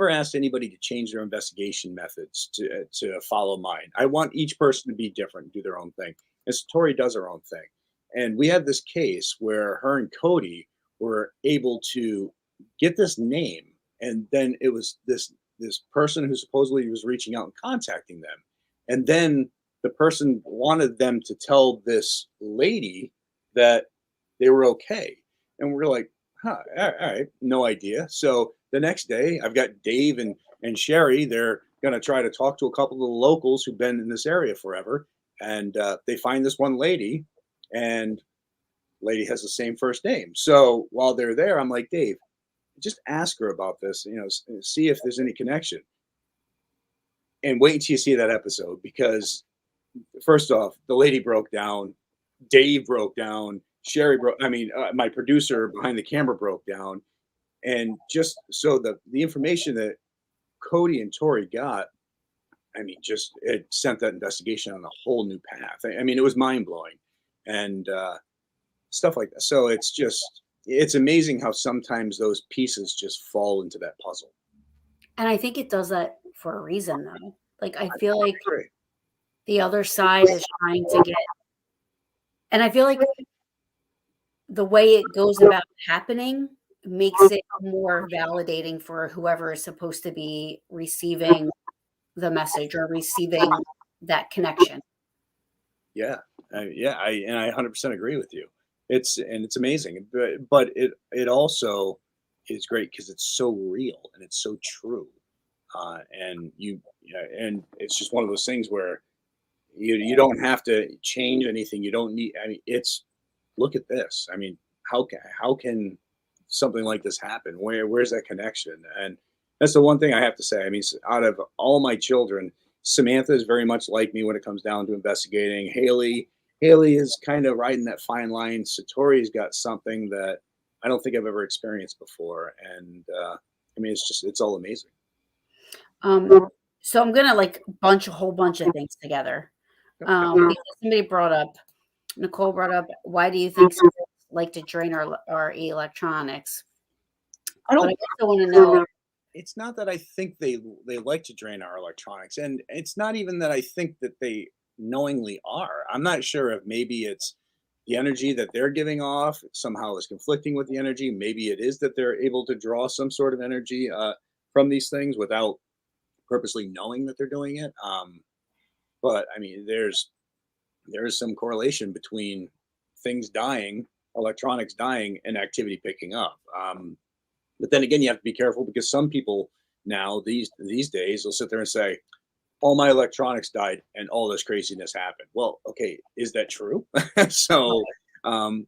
asked anybody to change their investigation methods to follow mine. I want each person to be different, do their own thing. And Satori does her own thing. And we had this case where her and Cody were able to get this name, and then it was this person who supposedly was reaching out and contacting them, and then the person wanted them to tell this lady that they were okay, and we're like, huh, all right, no idea. So the next day, I've got Dave and Sherry. They're going to try to talk to a couple of the locals who've been in this area forever. And they find this one lady, and lady has the same first name. So while they're there, I'm like, Dave, just ask her about this, see if there's any connection. And wait until you see that episode because, first off, the lady broke down, Dave broke down, Sherry broke. I mean, my producer behind the camera broke down, and just so the information that Cody and Tori got, I mean, just it sent that investigation on a whole new path. I mean, it was mind blowing, and stuff like that. So it's amazing how sometimes those pieces just fall into that puzzle. And I think it does that for a reason, though. Like I feel like Great. the other side is trying to get, and I feel like the way it goes about happening makes it more validating for whoever is supposed to be receiving the message or receiving that connection. Yeah, I 100% agree with you. It's amazing, but it also is great because it's so real and it's so true, and it's just one of those things where you don't have to change anything. You don't need. I mean, it's look at this. I mean, how can something like this happen? Where's that connection? And That's the one thing I have to say. I mean, out of all my children, Samantha is very much like me when it comes down to investigating. Haley is kind of riding that fine line. Satori's got something that I don't think I've ever experienced before, and I mean, it's all amazing. Um, so I'm gonna like bunch a whole bunch of things together. Because somebody brought up, Nicole brought up, why do you think spirits like to drain our electronics? I But I don't. also want to know, It's not that I think they like to drain our electronics, and it's not even that I think that they knowingly are. I'm not sure if maybe it's the energy that they're giving off somehow is conflicting with the energy. Maybe it is that they're able to draw some sort of energy from these things without purposely knowing that they're doing it. But I mean, there is some correlation between things dying, electronics dying, and activity picking up. But then again, you have to be careful because some people now these days will sit there and say, "All my electronics died and all this craziness happened." Well, okay, is that true? So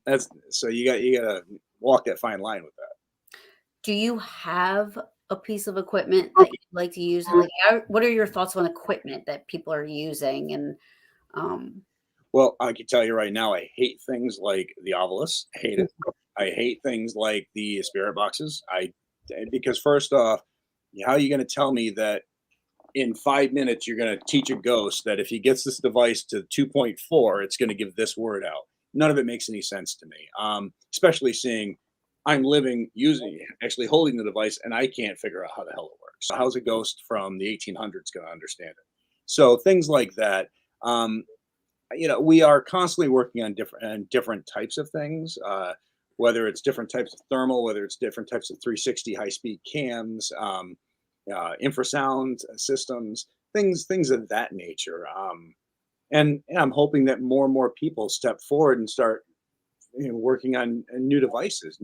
that's so you got to walk that fine line with that. do you have a piece of equipment that you like to use? Like, what are your thoughts on equipment that people are using? And um, Well, I can tell you right now, I hate things like the obelisk. I hate it. I hate things like the spirit boxes. Because first off, how are you going to tell me that in 5 minutes you're going to teach a ghost that if he gets this device to 2.4, it's going to give this word out? None of it makes any sense to me. Especially seeing I'm living using actually holding the device and I can't figure out how the hell it works. So how's a ghost from the 1800s going to understand it? So things like that. Um, we are constantly working on different types of things, whether it's different types of thermal, whether it's different types of 360 high speed cams, infrasound systems, things of that nature. And I'm hoping that more and more people step forward and start working on new devices,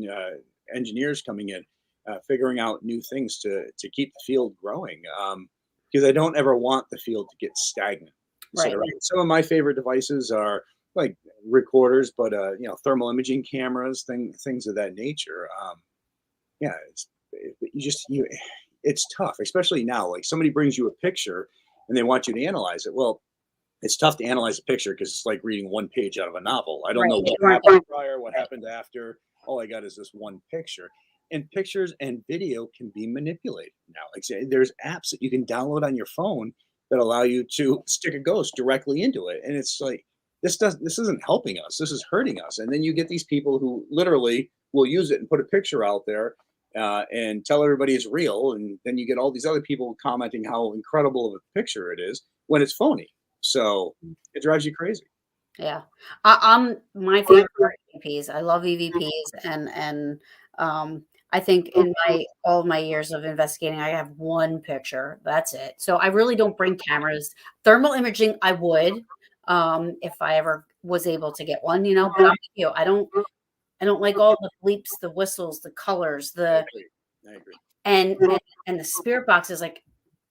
engineers coming in, figuring out new things to keep the field growing. Because I don't ever want the field to get stagnant. right. Some of my favorite devices are like recorders, but thermal imaging cameras, things of that nature. Yeah, it's tough, especially now. Like somebody brings you a picture and they want you to analyze it. Well, it's tough to analyze a picture because it's like reading one page out of a novel. I don't know what Right. happened prior, what happened after. All I got is this one picture. And pictures and video can be manipulated now. Like say, there's apps that you can download on your phone that allow you to stick a ghost directly into it. And it's like this isn't helping us. This is hurting us. And then you get these people who literally will use it and put a picture out there and tell everybody it's real. And then you get all these other people commenting how incredible of a picture it is when it's phony. So it drives you crazy. Yeah. I'm my favorite are EVPs. I love EVPs and I think in my all of my years of investigating, I have one picture. That's it. So I really don't bring cameras. Thermal imaging, I would, if I ever was able to get one, but I'm with you. I don't like all the bleeps, the whistles, the colors, I the agree. I agree. and the spirit box is like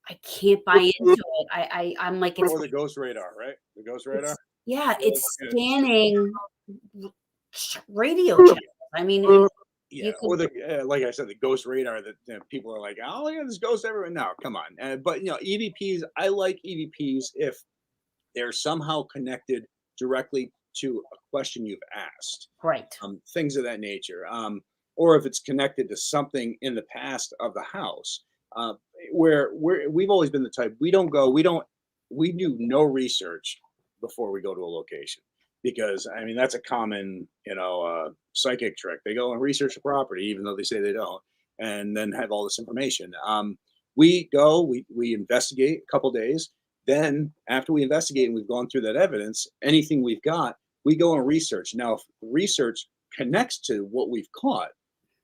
I can't buy into it. I'm like Or the ghost radar, right? The ghost radar. it's yeah, Well, it's yeah, scanning radio channels. I mean, yeah, you could or like I said, the ghost radar that people are like, oh, look at this ghost everywhere. No, come on. But EVPs. I like EVPs if they're somehow connected directly to a question you've asked, right, things of that nature, or if it's connected to something in the past of the house, uh, where we've always been the type we do no research before we go to a location because I mean that's a common psychic trick. They go and research the property even though they say they don't, and then have all this information. We go, we investigate a couple days. Then, after we investigate and we've gone through that evidence, anything we've got, we go and research. Now, if the research connects to what we've caught,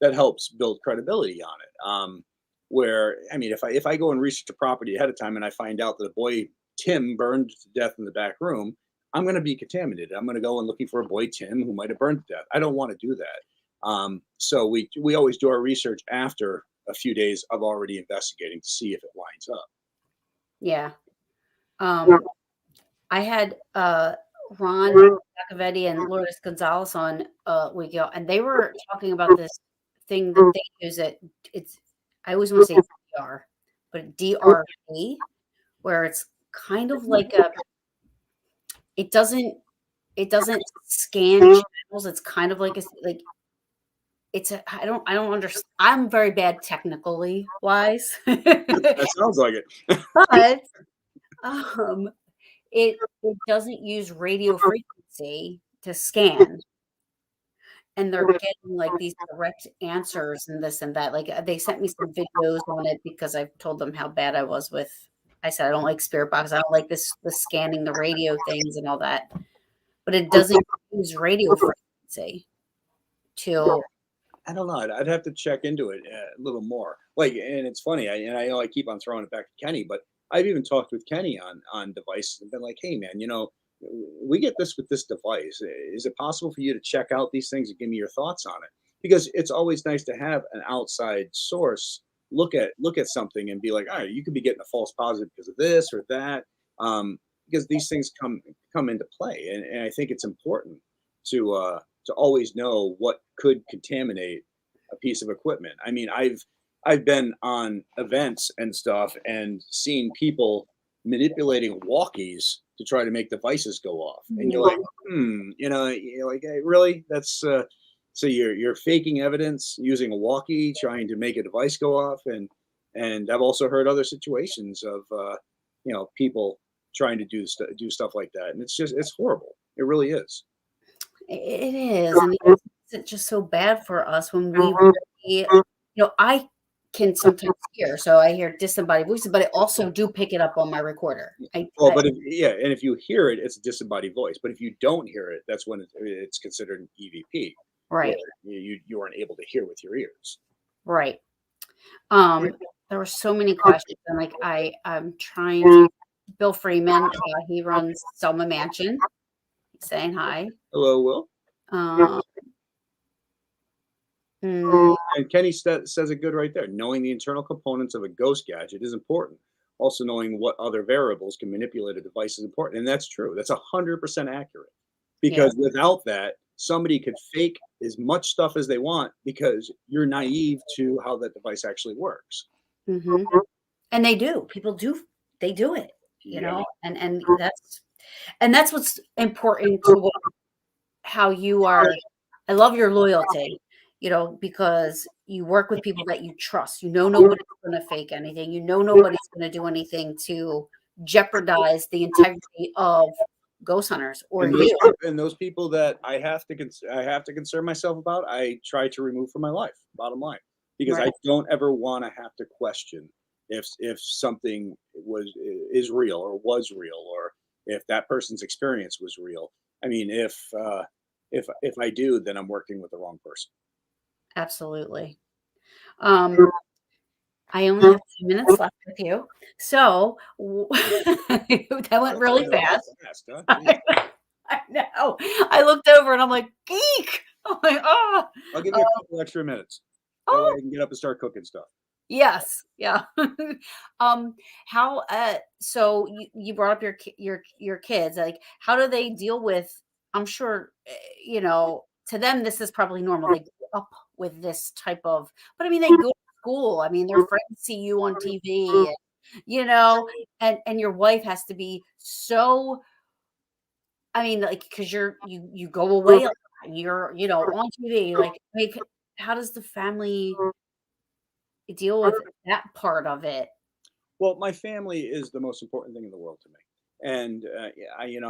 that helps build credibility on it. Where I mean, if I go and research a property ahead of time and I find out that a boy Tim burned to death in the back room, I'm going to be contaminated. I'm going to go and looking for a boy Tim who might have burned to death. I don't want to do that. So we always do our research after a few days of already investigating to see if it lines up. yeah. Um, I had Ron Giacovetti and Lourdes Gonzalez on a week ago, and they were talking about this thing that they use. It's I always want to say VR. but DRP, where it's kind of like a it doesn't it doesn't scan channels. It's kind of like like it's a I don't understand. I'm very bad technically wise. That sounds like it. But um it doesn't use radio frequency to scan, and they're getting like these direct answers and this and that. Like they sent me some videos on it because I told them how bad I was with. I said I don't like spirit box. I don't like this the scanning the radio things and all that. But it doesn't use radio frequency to. I don't know. I'd have to check into it a little more. Like, and it's funny. I know I keep on throwing it back to Kenny, but I've even talked with Kenny on devices and been like, "Hey, man, we get this with this device. Is it possible for you to check out these things and give me your thoughts on it?" Because it's always nice to have an outside source look at something and be like, "All right, you could be getting a false positive because of this or that." Because these things come into play, and I think it's important to always know what could contaminate a piece of equipment. I mean, I've been on events and stuff and seen people manipulating walkies to try to make devices go off, and you're like, you're like, hey, really? That's so you're faking evidence using a walkie, trying to make a device go off, and I've also heard other situations of people trying to do stuff like that, and it's horrible. It really is. It is, and it makes it just so bad for us when we really, I can sometimes hear, so I hear disembodied voices, but I also do pick it up on my recorder. Well, but if you hear it, it's a disembodied voice. But if you don't hear it, that's when it's considered an EVP, where Right, you aren't able to hear with your ears. right. Um, there were so many questions, and like I'm trying to. Bill Freeman, he runs Selma Mansion. He's saying hi. Hello, Will. Um, mm, And Kenny says it good right there. Knowing the internal components of a ghost gadget is important. Also, knowing what other variables can manipulate a device is important, and that's true. That's 100% accurate. yeah. Because without that, somebody could fake as much stuff as they want because you're naive to how that device actually works. Hmm. And they do. People do. They do it. Yeah. And that's what's important to how you are. I love your loyalty, because you work with people that you trust. Nobody's going to fake anything. Nobody's going to do anything to jeopardize the integrity of ghost hunters or And those, you. and those people that I have to concern myself about, I try to remove from my life. Bottom line, because Right. I don't ever want to have to question if something is real or was real, or if that person's experience was real. I mean, if I do, then I'm working with the wrong person. Absolutely. Um, I only have 2 minutes left with you. So that went really That fast. was fast, huh? Jeez. I know. I looked over and I'm like, geek. I'm like, oh, I'll give you a couple extra minutes. That way oh, I can get up and start cooking stuff. yes, yeah. um, how? So you brought up your kids. Like, how do they deal with? I'm sure, to them this is probably normal. They grew up with this type of, but I mean, they go to school. I mean, their friends see you on TV, you know, and your wife has to be so. I mean, like, because you go away a lot, and you're on TV. Like, how does the family deal with that part of it? Well, my family is the most important thing in the world to me. And yeah,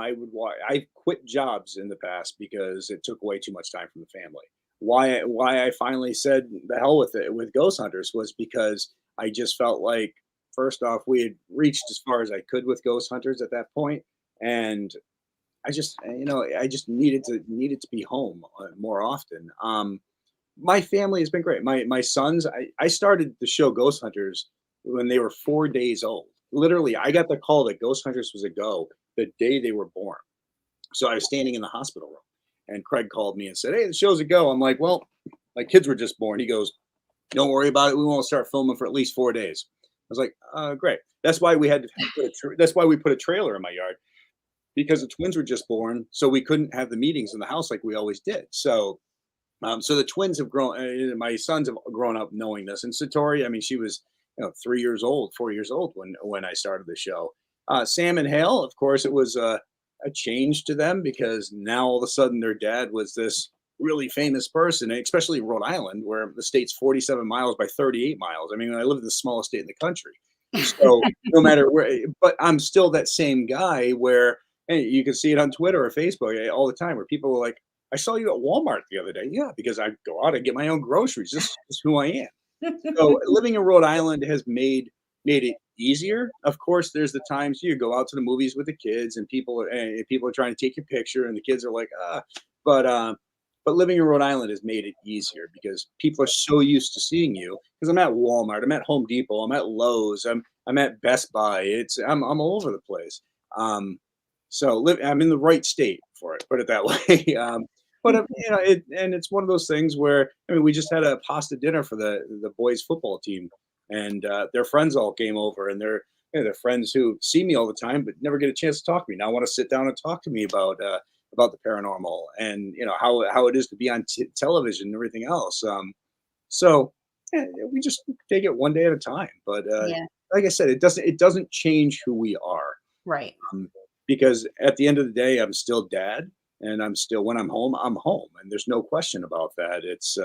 I quit jobs in the past because it took away too much time from the family. Why I finally said the hell with it with Ghost Hunters was because I just felt like, first off, we had reached as far as I could with Ghost Hunters at that point, and I just needed to be home more often. My family has been great. My sons, I started the show Ghost Hunters when they were 4 days old. Literally, I got the call that Ghost Hunters was a go the day they were born. So I was standing in the hospital room, and Craig called me and said, "Hey, the show's a go." I'm like, "Well, my kids were just born." He goes, "Don't worry about it. We won't start filming for at least 4 days." I was like, "Great." That's why we had to that's why we put a trailer in my yard, because the twins were just born, so we couldn't have the meetings in the house like we always did. So the twins have grown. My sons have grown up knowing this, and Satori. I mean, she was 3 years old, 4 years old when I started the show. Sam and Hale, of course, it was a change to them because now all of a sudden their dad was this really famous person, especially Rhode Island, where the state's 47 miles by 38 miles. I mean, I live in the smallest state in the country. So no matter where, but I'm still that same guy where, and you can see it on Twitter or Facebook all the time where people are like, I saw you at Walmart the other day. Yeah, because I go out and get my own groceries. This is who I am. So living in Rhode Island has made it easier. Of course, there's the times you go out to the movies with the kids, and people are trying to take your picture, and the kids are like, ah. But but living in Rhode Island has made it easier because people are so used to seeing you. Because I'm at Walmart, I'm at Home Depot, I'm at Lowe's, I'm at Best Buy. I'm all over the place. I'm in the right state for it. Put it that way. But it's one of those things where I mean, we just had a pasta dinner for the boys football team, and their friends all came over, and they're friends who see me all the time but never get a chance to talk to me. Now want to sit down and talk to me about the paranormal and how it is to be on television and everything else. So yeah, we just take it one day at a time. But Yeah, like I said, it doesn't change who we are. right. Um, because at the end of the day, I'm still dad, and I'm still when I'm home, and there's no question about that. It's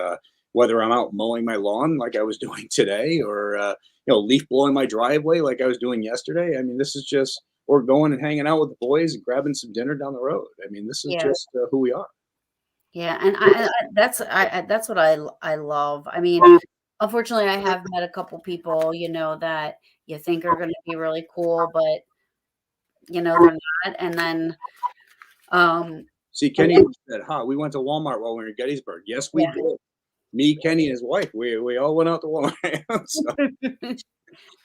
whether I'm out mowing my lawn like I was doing today, or leaf blowing my driveway like I was doing yesterday. I mean, this is just or going and hanging out with the boys and grabbing some dinner down the road. I mean, this is Yeah. just who we are. Yeah, and that's what I love. I mean, unfortunately, I have met a couple people, that you think are gonna be really cool, but, they're not, and then, um See, and Kenny then said, "Huh, we went to Walmart while we were in Gettysburg." Yes, we yeah. did. Me, Kenny, and his wife. We all went out to Walmart. So,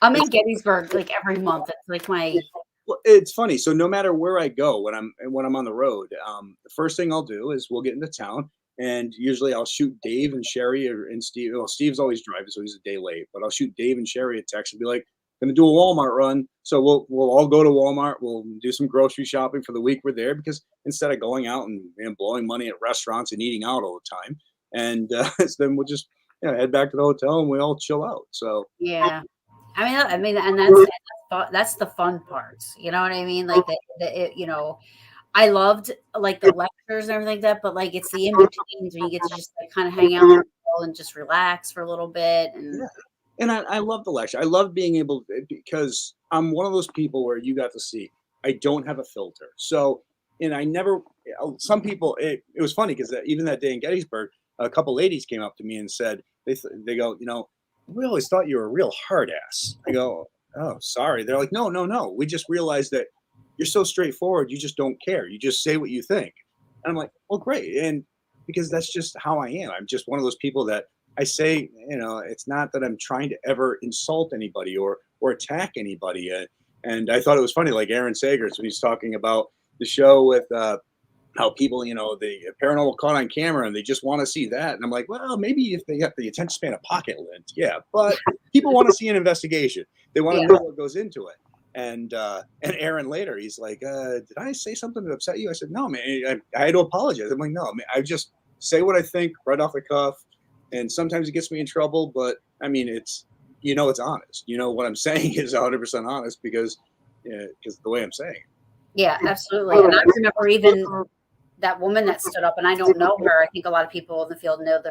I'm in it's Gettysburg, like, every month. It's like my well, it's funny. So no matter where I go when I'm on the road, the first thing I'll do is we'll get into town, and usually I'll shoot Dave and Sherry and Steve. Well, Steve's always driving, so he's a day late. But I'll shoot Dave and Sherry a text and be like, "Going to do a Walmart run." So we'll all go to Walmart. We'll do some grocery shopping for the week we're there because instead of going out and blowing money at restaurants and eating out all the time, and so then we'll just head back to the hotel and we all chill out. So yeah. I mean, and that's the fun parts, you know what I mean? Like, I loved, like, the lectures and everything like that, but, like, it's the in-betweens when you get to just, like, kinda hang out with people and just relax for a little bit, and yeah. And I love the lecture. I love being able because I'm one of those people where you got to see I don't have a filter. So, and I never, some people, it was funny because even that day in Gettysburg, a couple ladies came up to me and said, they go, we always thought you were a real hard ass. I go, oh, sorry. They're like, no, no, no. We just realized that you're so straightforward. You just don't care. You just say what you think. And I'm like, well, great. And because that's just how I am. I'm just one of those people that I say, it's not that I'm trying to ever insult anybody or attack anybody. And I thought it was funny, like Aaron Sagers when he's talking about the show with how people, the paranormal caught on camera and they just want to see that. And I'm like, well, maybe if they have the attention span of pocket lint, yeah, but people want to see an investigation. They want to yeah. know what goes into it. And Aaron later, he's like, did I say something that upset you? I said, no, man, I had to apologize. I'm like, no, man, I just say what I think right off the cuff. And sometimes it gets me in trouble, but I mean, it's honest. What I'm saying is 100% honest because the way I'm saying it. Yeah, absolutely, and I remember even that woman that stood up, and I don't know her. I think a lot of people in the field know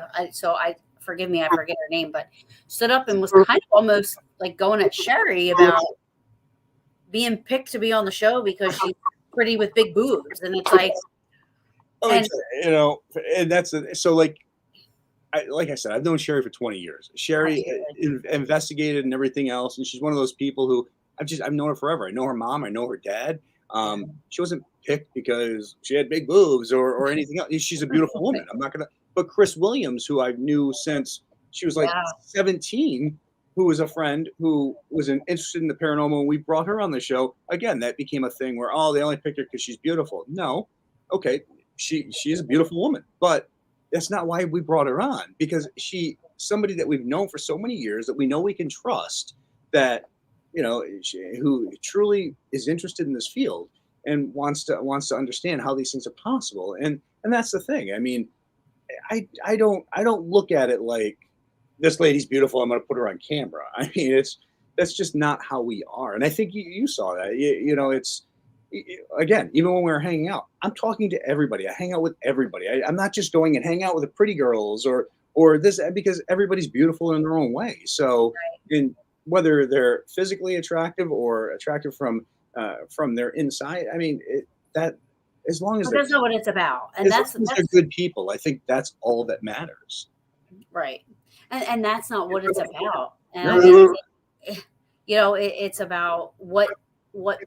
forgive me, I forget her name, but stood up and was kind of almost, like, going at Sherry about being picked to be on the show because she's pretty with big boobs, and it's like Oh, and and so like I said, I've known Sherry for 20 years. Sherry absolutely. investigated and everything else, and she's one of those people who I've known her forever. I know her mom, I know her dad. Yeah. She wasn't picked because she had big boobs or anything else. She's a beautiful woman. I'm not gonna. But Chris Williams, who I knew since she was like Yeah. 17, who was a friend who was interested in the paranormal, and we brought her on the show. Again, that became a thing where they only picked her because she's beautiful. No, okay, she is a beautiful woman, but that's not why we brought her on because somebody that we've known for so many years that we know we can trust that who truly is interested in this field and wants to understand how these things are possible. And that's the thing. I mean, I don't look at it like this lady's beautiful, I'm going to put her on camera. I mean, that's just not how we are. And I think you saw that. It's again, even when we were hanging out, I'm talking to everybody. I hang out with everybody. I'm not just going and hang out with the pretty girls or this because everybody's beautiful in their own way. So, in whether they're physically attractive or attractive from their inside, I mean, that as long as But they're that's not what it's about, and as that's long as they're that's good people, I think that's all that matters. right, and that's not what it's about. And I mean, No. it's about what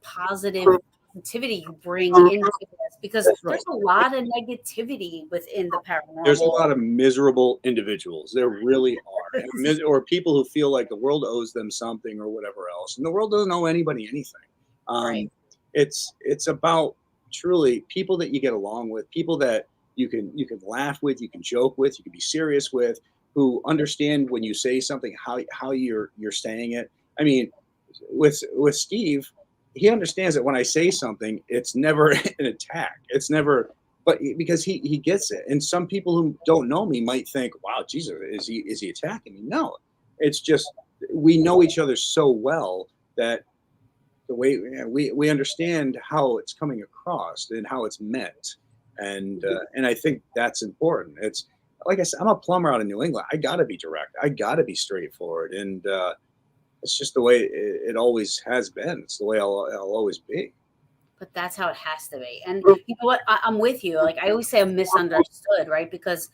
positivity you bring into this, because That's right. there's a lot of negativity within the There's a paranormal. lot of miserable individuals. There really are, or people who feel like the world owes them something or whatever else, and the world doesn't owe anybody anything. Right. It's about truly people that you get along with, people that you can laugh with, you can joke with, you can be serious with, who understand when you say something how you're saying it. I mean, with Steve, he understands that when I say something, it's never an attack. It's never, but because he gets it. And some people who don't know me might think, "Wow, Jesus, is he attacking me?" No, it's just we know each other so well that the way we understand how it's coming across and how it's meant, and I think that's important. It's like I said, I'm a plumber out of New England. I got to be direct. I got to be straightforward, and it's just the way it always has been. It's the way I'll always be. But that's how it has to be. And you know what? I'm with you. Like I always say, I'm misunderstood, right? Because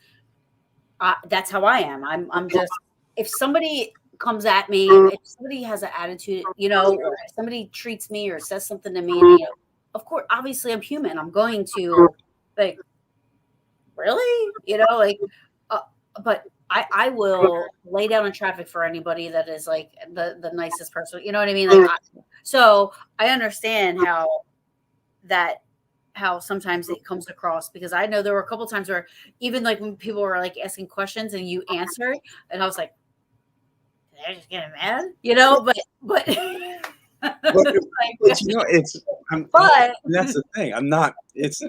that's how I am. I'm just, if somebody comes at me, if somebody has an attitude, or if somebody treats me or says something to me, and, of course, obviously, I'm human. I'm going to like, really, like, uh, but I will lay down in traffic for anybody that is like the nicest person. You know what I mean? Like, so I understand that how sometimes it comes across, because I know there were a couple times where even like when people were like asking questions and you answered, and I was like, did I just get mad? But But, like, it's but that's the thing. I'm not. It's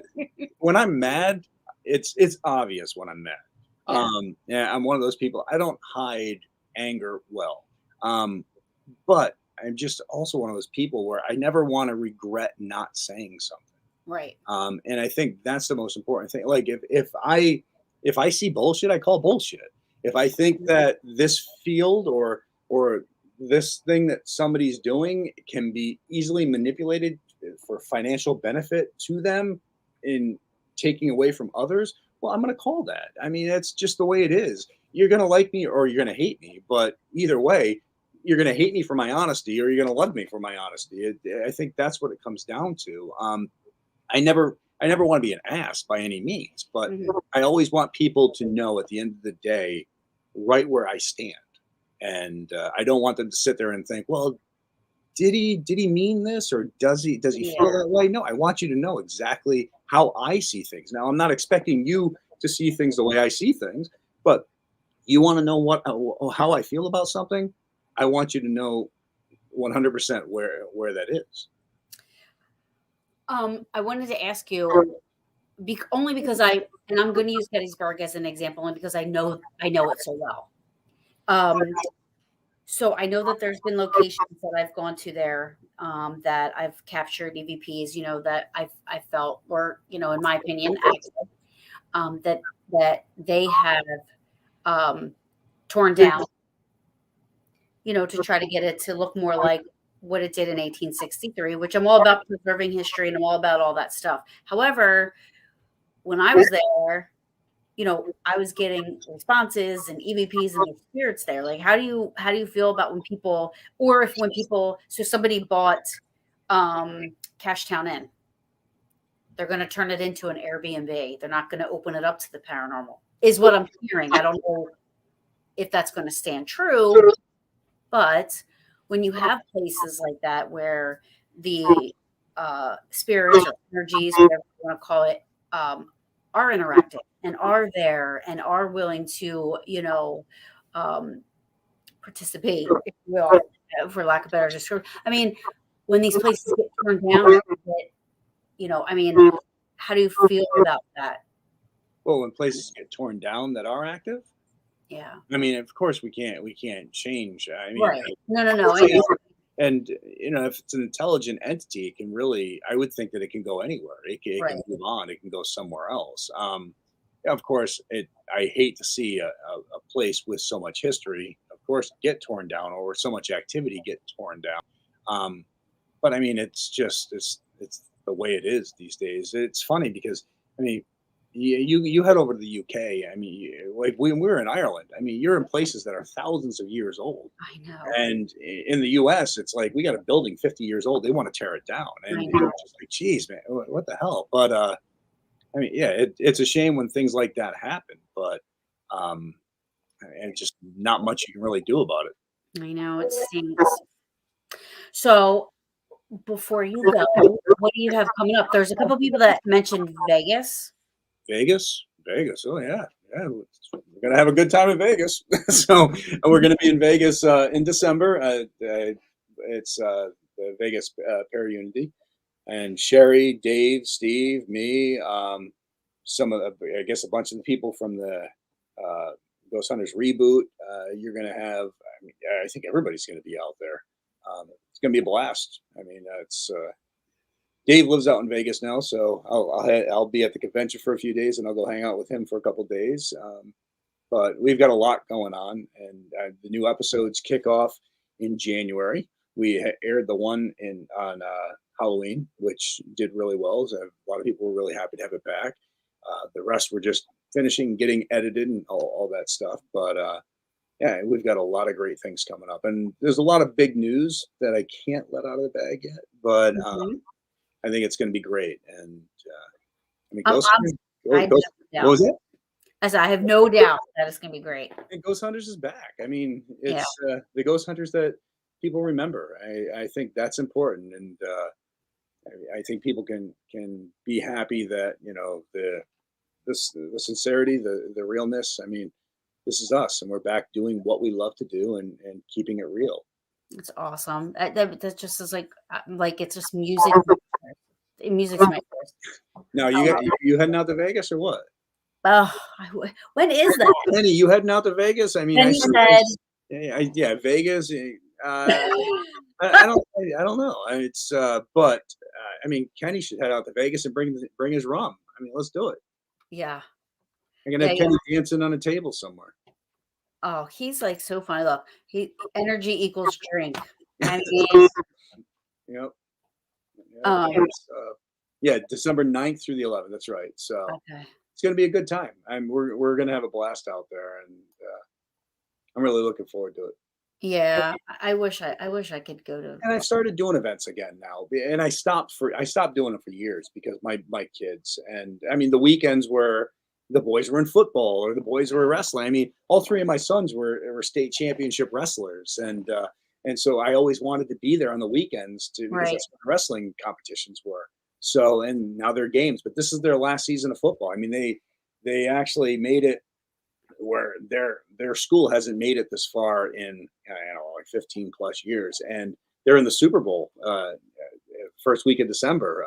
when I'm mad. It's obvious when I'm mad. yeah, Yeah, I'm one of those people. I don't hide anger well. Um, but I'm just also one of those people where I never want to regret not saying something. right. And I think that's the most important thing. Like if I see bullshit, I call bullshit. If I think that this field or this thing that somebody's doing can be easily manipulated for financial benefit to them in taking away from others, well, I'm going to call that. I mean, that's just the way it is. You're going to like me or you're going to hate me, but either way, you're going to hate me for my honesty or you're going to love me for my honesty. I think that's what it comes down to. I never want to be an ass by any means, but Mhm. I always want people to know at the end of the day right where I stand. And I don't want them to sit there and think, well, did he mean this or does he feel Yeah. that way? No, I want you to know exactly how I see things. Now, I'm not expecting you to see things the way I see things, but you want to know how I feel about something. I want you to know 100% where that is. I wanted to ask you, only because and I'm going to use Gettysburg as an example, only because I know it so well. Um, So I know that there's been locations that I've gone to there, that I've captured EVPs, that I felt were, in my opinion, accurate, that they have um, torn down, to try to get it to look more like what it did in 1863, which I'm all about preserving history and I'm all about all that stuff. However, when I was there, I was getting responses and EVPs and the spirits there. Like, how do you feel about when people, or if when people, so somebody bought Cashtown Inn, they're going to turn it into an Airbnb. They're not going to open it up to the paranormal, is what I'm hearing. I don't know if that's going to stand true, but when you have places like that where the spirits or energies, whatever you want to call it, are interacting and are there and are willing to, um, participate, if you will, for lack of better description. I mean, when these places get turned down, I mean, how do you feel about that? Well, when places get torn down that are active, Yeah. I mean, of course we can't change. I mean, Right. No, no, no. I know. and if it's an intelligent entity, it can really. I would think that it can go anywhere. It can Right. move on. It can go somewhere else. Yeah, of course, I hate to see a place with so much history, of course, get torn down or so much activity get torn down. Um, but I mean, it's the way it is these days. It's funny because I mean, you head over to the UK. I mean, like when we were in Ireland, I mean, you're in places that are thousands of years old, I know. and in the US, it's like we got a building 50 years old. They want to tear it down, I and know. it's just like, geez, man, what the hell? But I mean, yeah, it's a shame when things like that happen, but um, and just not much you can really do about it. I know. It stinks. So before you go, what do you have coming up? There's a couple people that mentioned Vegas. Vegas, Vegas. Oh yeah, yeah. We're gonna have a good time in Vegas. So we're gonna be in Vegas in December. It's the Vegas Para Unity, and Sherry, Dave, Steve, me, some of the, I guess a bunch of the people from the uh, Ghost Hunters reboot. You're gonna have. I mean, I think everybody's gonna be out there. It's gonna be a blast. I mean, it's Dave lives out in Vegas now, so I'll be at the convention for a few days, and I'll go hang out with him for a couple days. But we've got a lot going on, and the new episodes kick off in January. We aired the one in on Halloween, which did really well. So a lot of people were really happy to have it back. The rest were just finishing, getting edited, and all that stuff. But yeah, we've got a lot of great things coming up, and there's a lot of big news that I can't let out of the bag yet. But Mhm. I think it's going to be great. And I mean, I'm, Ghost I'm, Hunters, I have Ghost, no what doubt. was it? As I have no doubt that it's gonna be great. And Ghost Hunters is back. I mean, Yeah. it's the Ghost Hunters that people remember. I think that's important, and I think people can be happy that the sincerity, the realness. I mean, this is us, and we're back doing what we love to do and keeping it real. It's awesome. That just is like it's just music. Music's my first. Now I love you heading out to Vegas or what? Oh, when is that? Penny, you heading out to Vegas? I mean, Then he said, yeah, Vegas. I don't, I don't know. It's, but I mean, Kenny should head out to Vegas and bring his rum. I mean, let's do it. yeah, I'm gonna yeah, have yeah. Kenny dancing on a table somewhere. Oh, he's like so funny. Look, he energy equals drink. I mean, Yep, yep. um, Yeah, December 9th through the 11th. That's right. So okay. it's gonna be a good time. We're gonna have a blast out there, and I'm really looking forward to it. Yeah, I wish I could go to. And I've started doing events again now, and I stopped doing it for years because my kids, and I mean the weekends where the boys were in football or the boys were wrestling. I mean, all three of my sons were state championship wrestlers, and so I always wanted to be there on the weekends too because Right. that's when wrestling competitions were. So and now they're games, but this is their last season of football. I mean they actually made it where their school hasn't made it this far in I don't know like 15 plus years, and they're in the Super Bowl first week of December,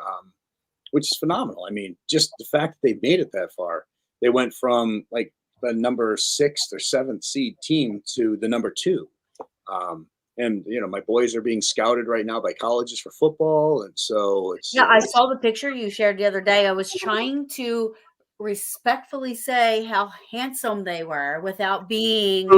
which is phenomenal. I mean, just the fact that they made it that far, they went from like the number sixth or seventh seed team to the number two. Um, and my boys are being scouted right now by colleges for football, and so Yeah, I saw the picture you shared the other day. I was trying to respectfully say how handsome they were without being,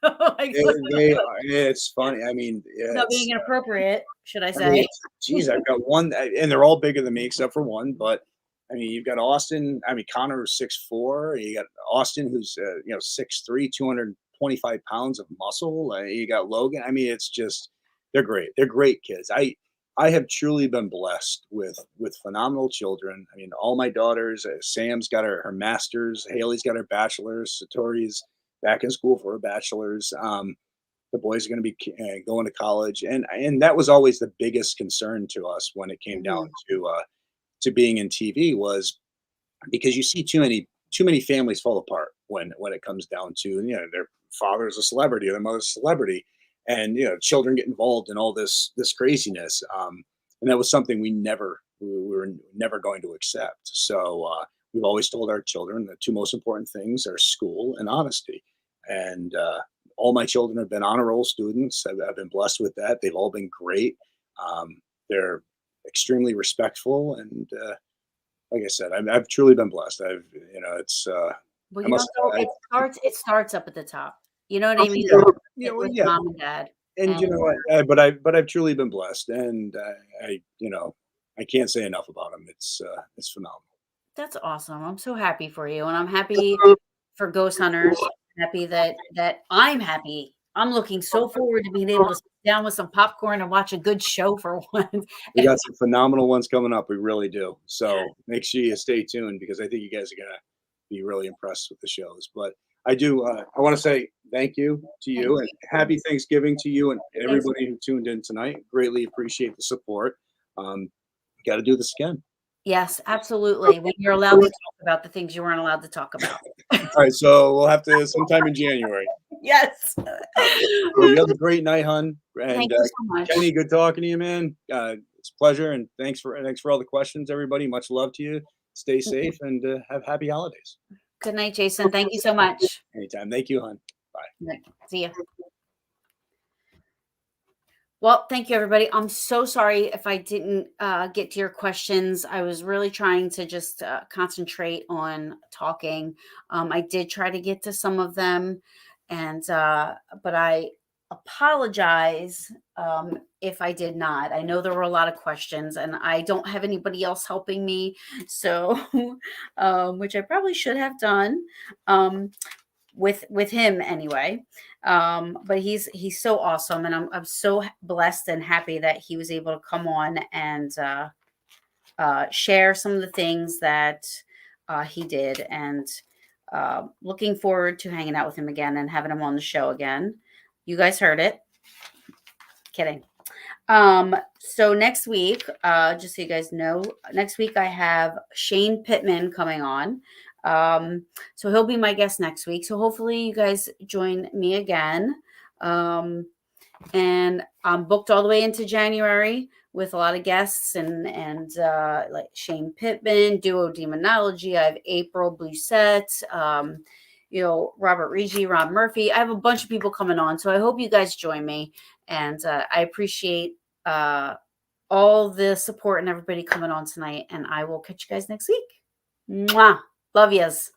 like, it's funny. I mean, yeah, without being it's inappropriate, should I I mean, say? geez, I've got one, and they're all bigger than me except for one. But I mean, you've got Austin. I mean, Connor who's 6'4". You got Austin who's 6'3", 225 pounds of muscle. You got Logan. I mean, it's just they're great. They're great kids. I have truly been blessed with phenomenal children. I mean, all my daughters. Sam's got her master's. Haley's got her bachelor's. Satori's back in school for her bachelor's. The boys are going to be going to college, and that was always the biggest concern to us when it came down Mhm. to being in TV was because you see too many families fall apart when it comes down to their father's a celebrity or their mother's a celebrity, and children get involved in all this craziness, and that was something we were never going to accept. So we've always told our children the two most important things are school and honesty. And all my children have been honor roll students. I've been blessed with that. They've all been great. They're extremely respectful, and like I said, I've truly been blessed. I've, it's, Well, I you know, must, though, I, it starts up at the top. You know what I mean? yeah, well, With yeah, mom and dad. and And you know what? But I've truly been blessed, and I can't say enough about them. It's phenomenal. that's awesome. I'm so happy for you, and I'm happy for ghost hunters. Happy that I'm happy. I'm looking so forward to being able to sit down with some popcorn and watch a good show for once. We got some phenomenal ones coming up. We really do. So make sure you stay tuned because I think you guys are gonna be really impressed with the shows. But I do. I want to say thank you to Thank you and you. happy Thanksgiving to you and Thanks. everybody who tuned in tonight. Greatly appreciate the support. Got to do this again. Yes, absolutely. When you're allowed to talk about the things you weren't allowed to talk about. All right, so we'll have to sometime in January. Yes. All right. Well, you have a great night, hon. And Thank you so much. Kenny, good talking to you, man. It's a pleasure, and thanks for all the questions, everybody. Much love to you. Stay safe and have happy holidays. Good night, Jason. Thank you so much. Anytime. Thank you, hon. Bye. See you. Well, thank you, everybody. I'm so sorry if I didn't get to your questions. I was really trying to just concentrate on talking. I did try to get to some of them, and but I apologize if I did not. I know there were a lot of questions, and I don't have anybody else helping me, so which I probably should have done. With him anyway. But he's so awesome, and I'm so blessed and happy that he was able to come on and share some of the things that he did, and looking forward to hanging out with him again and having him on the show again. You guys heard it. Kidding. So next week, just so you guys know, next week I have Shane Pittman coming on. So he'll be my guest next week. So hopefully you guys join me again. And I'm booked all the way into January with a lot of guests and like Shane Pittman, Duo Demonology. I have April Blusette, Robert Rigi, Rob Murphy. I have a bunch of people coming on. So I hope you guys join me. And I appreciate all the support and everybody coming on tonight. And I will catch you guys next week. Mwah. Love yous.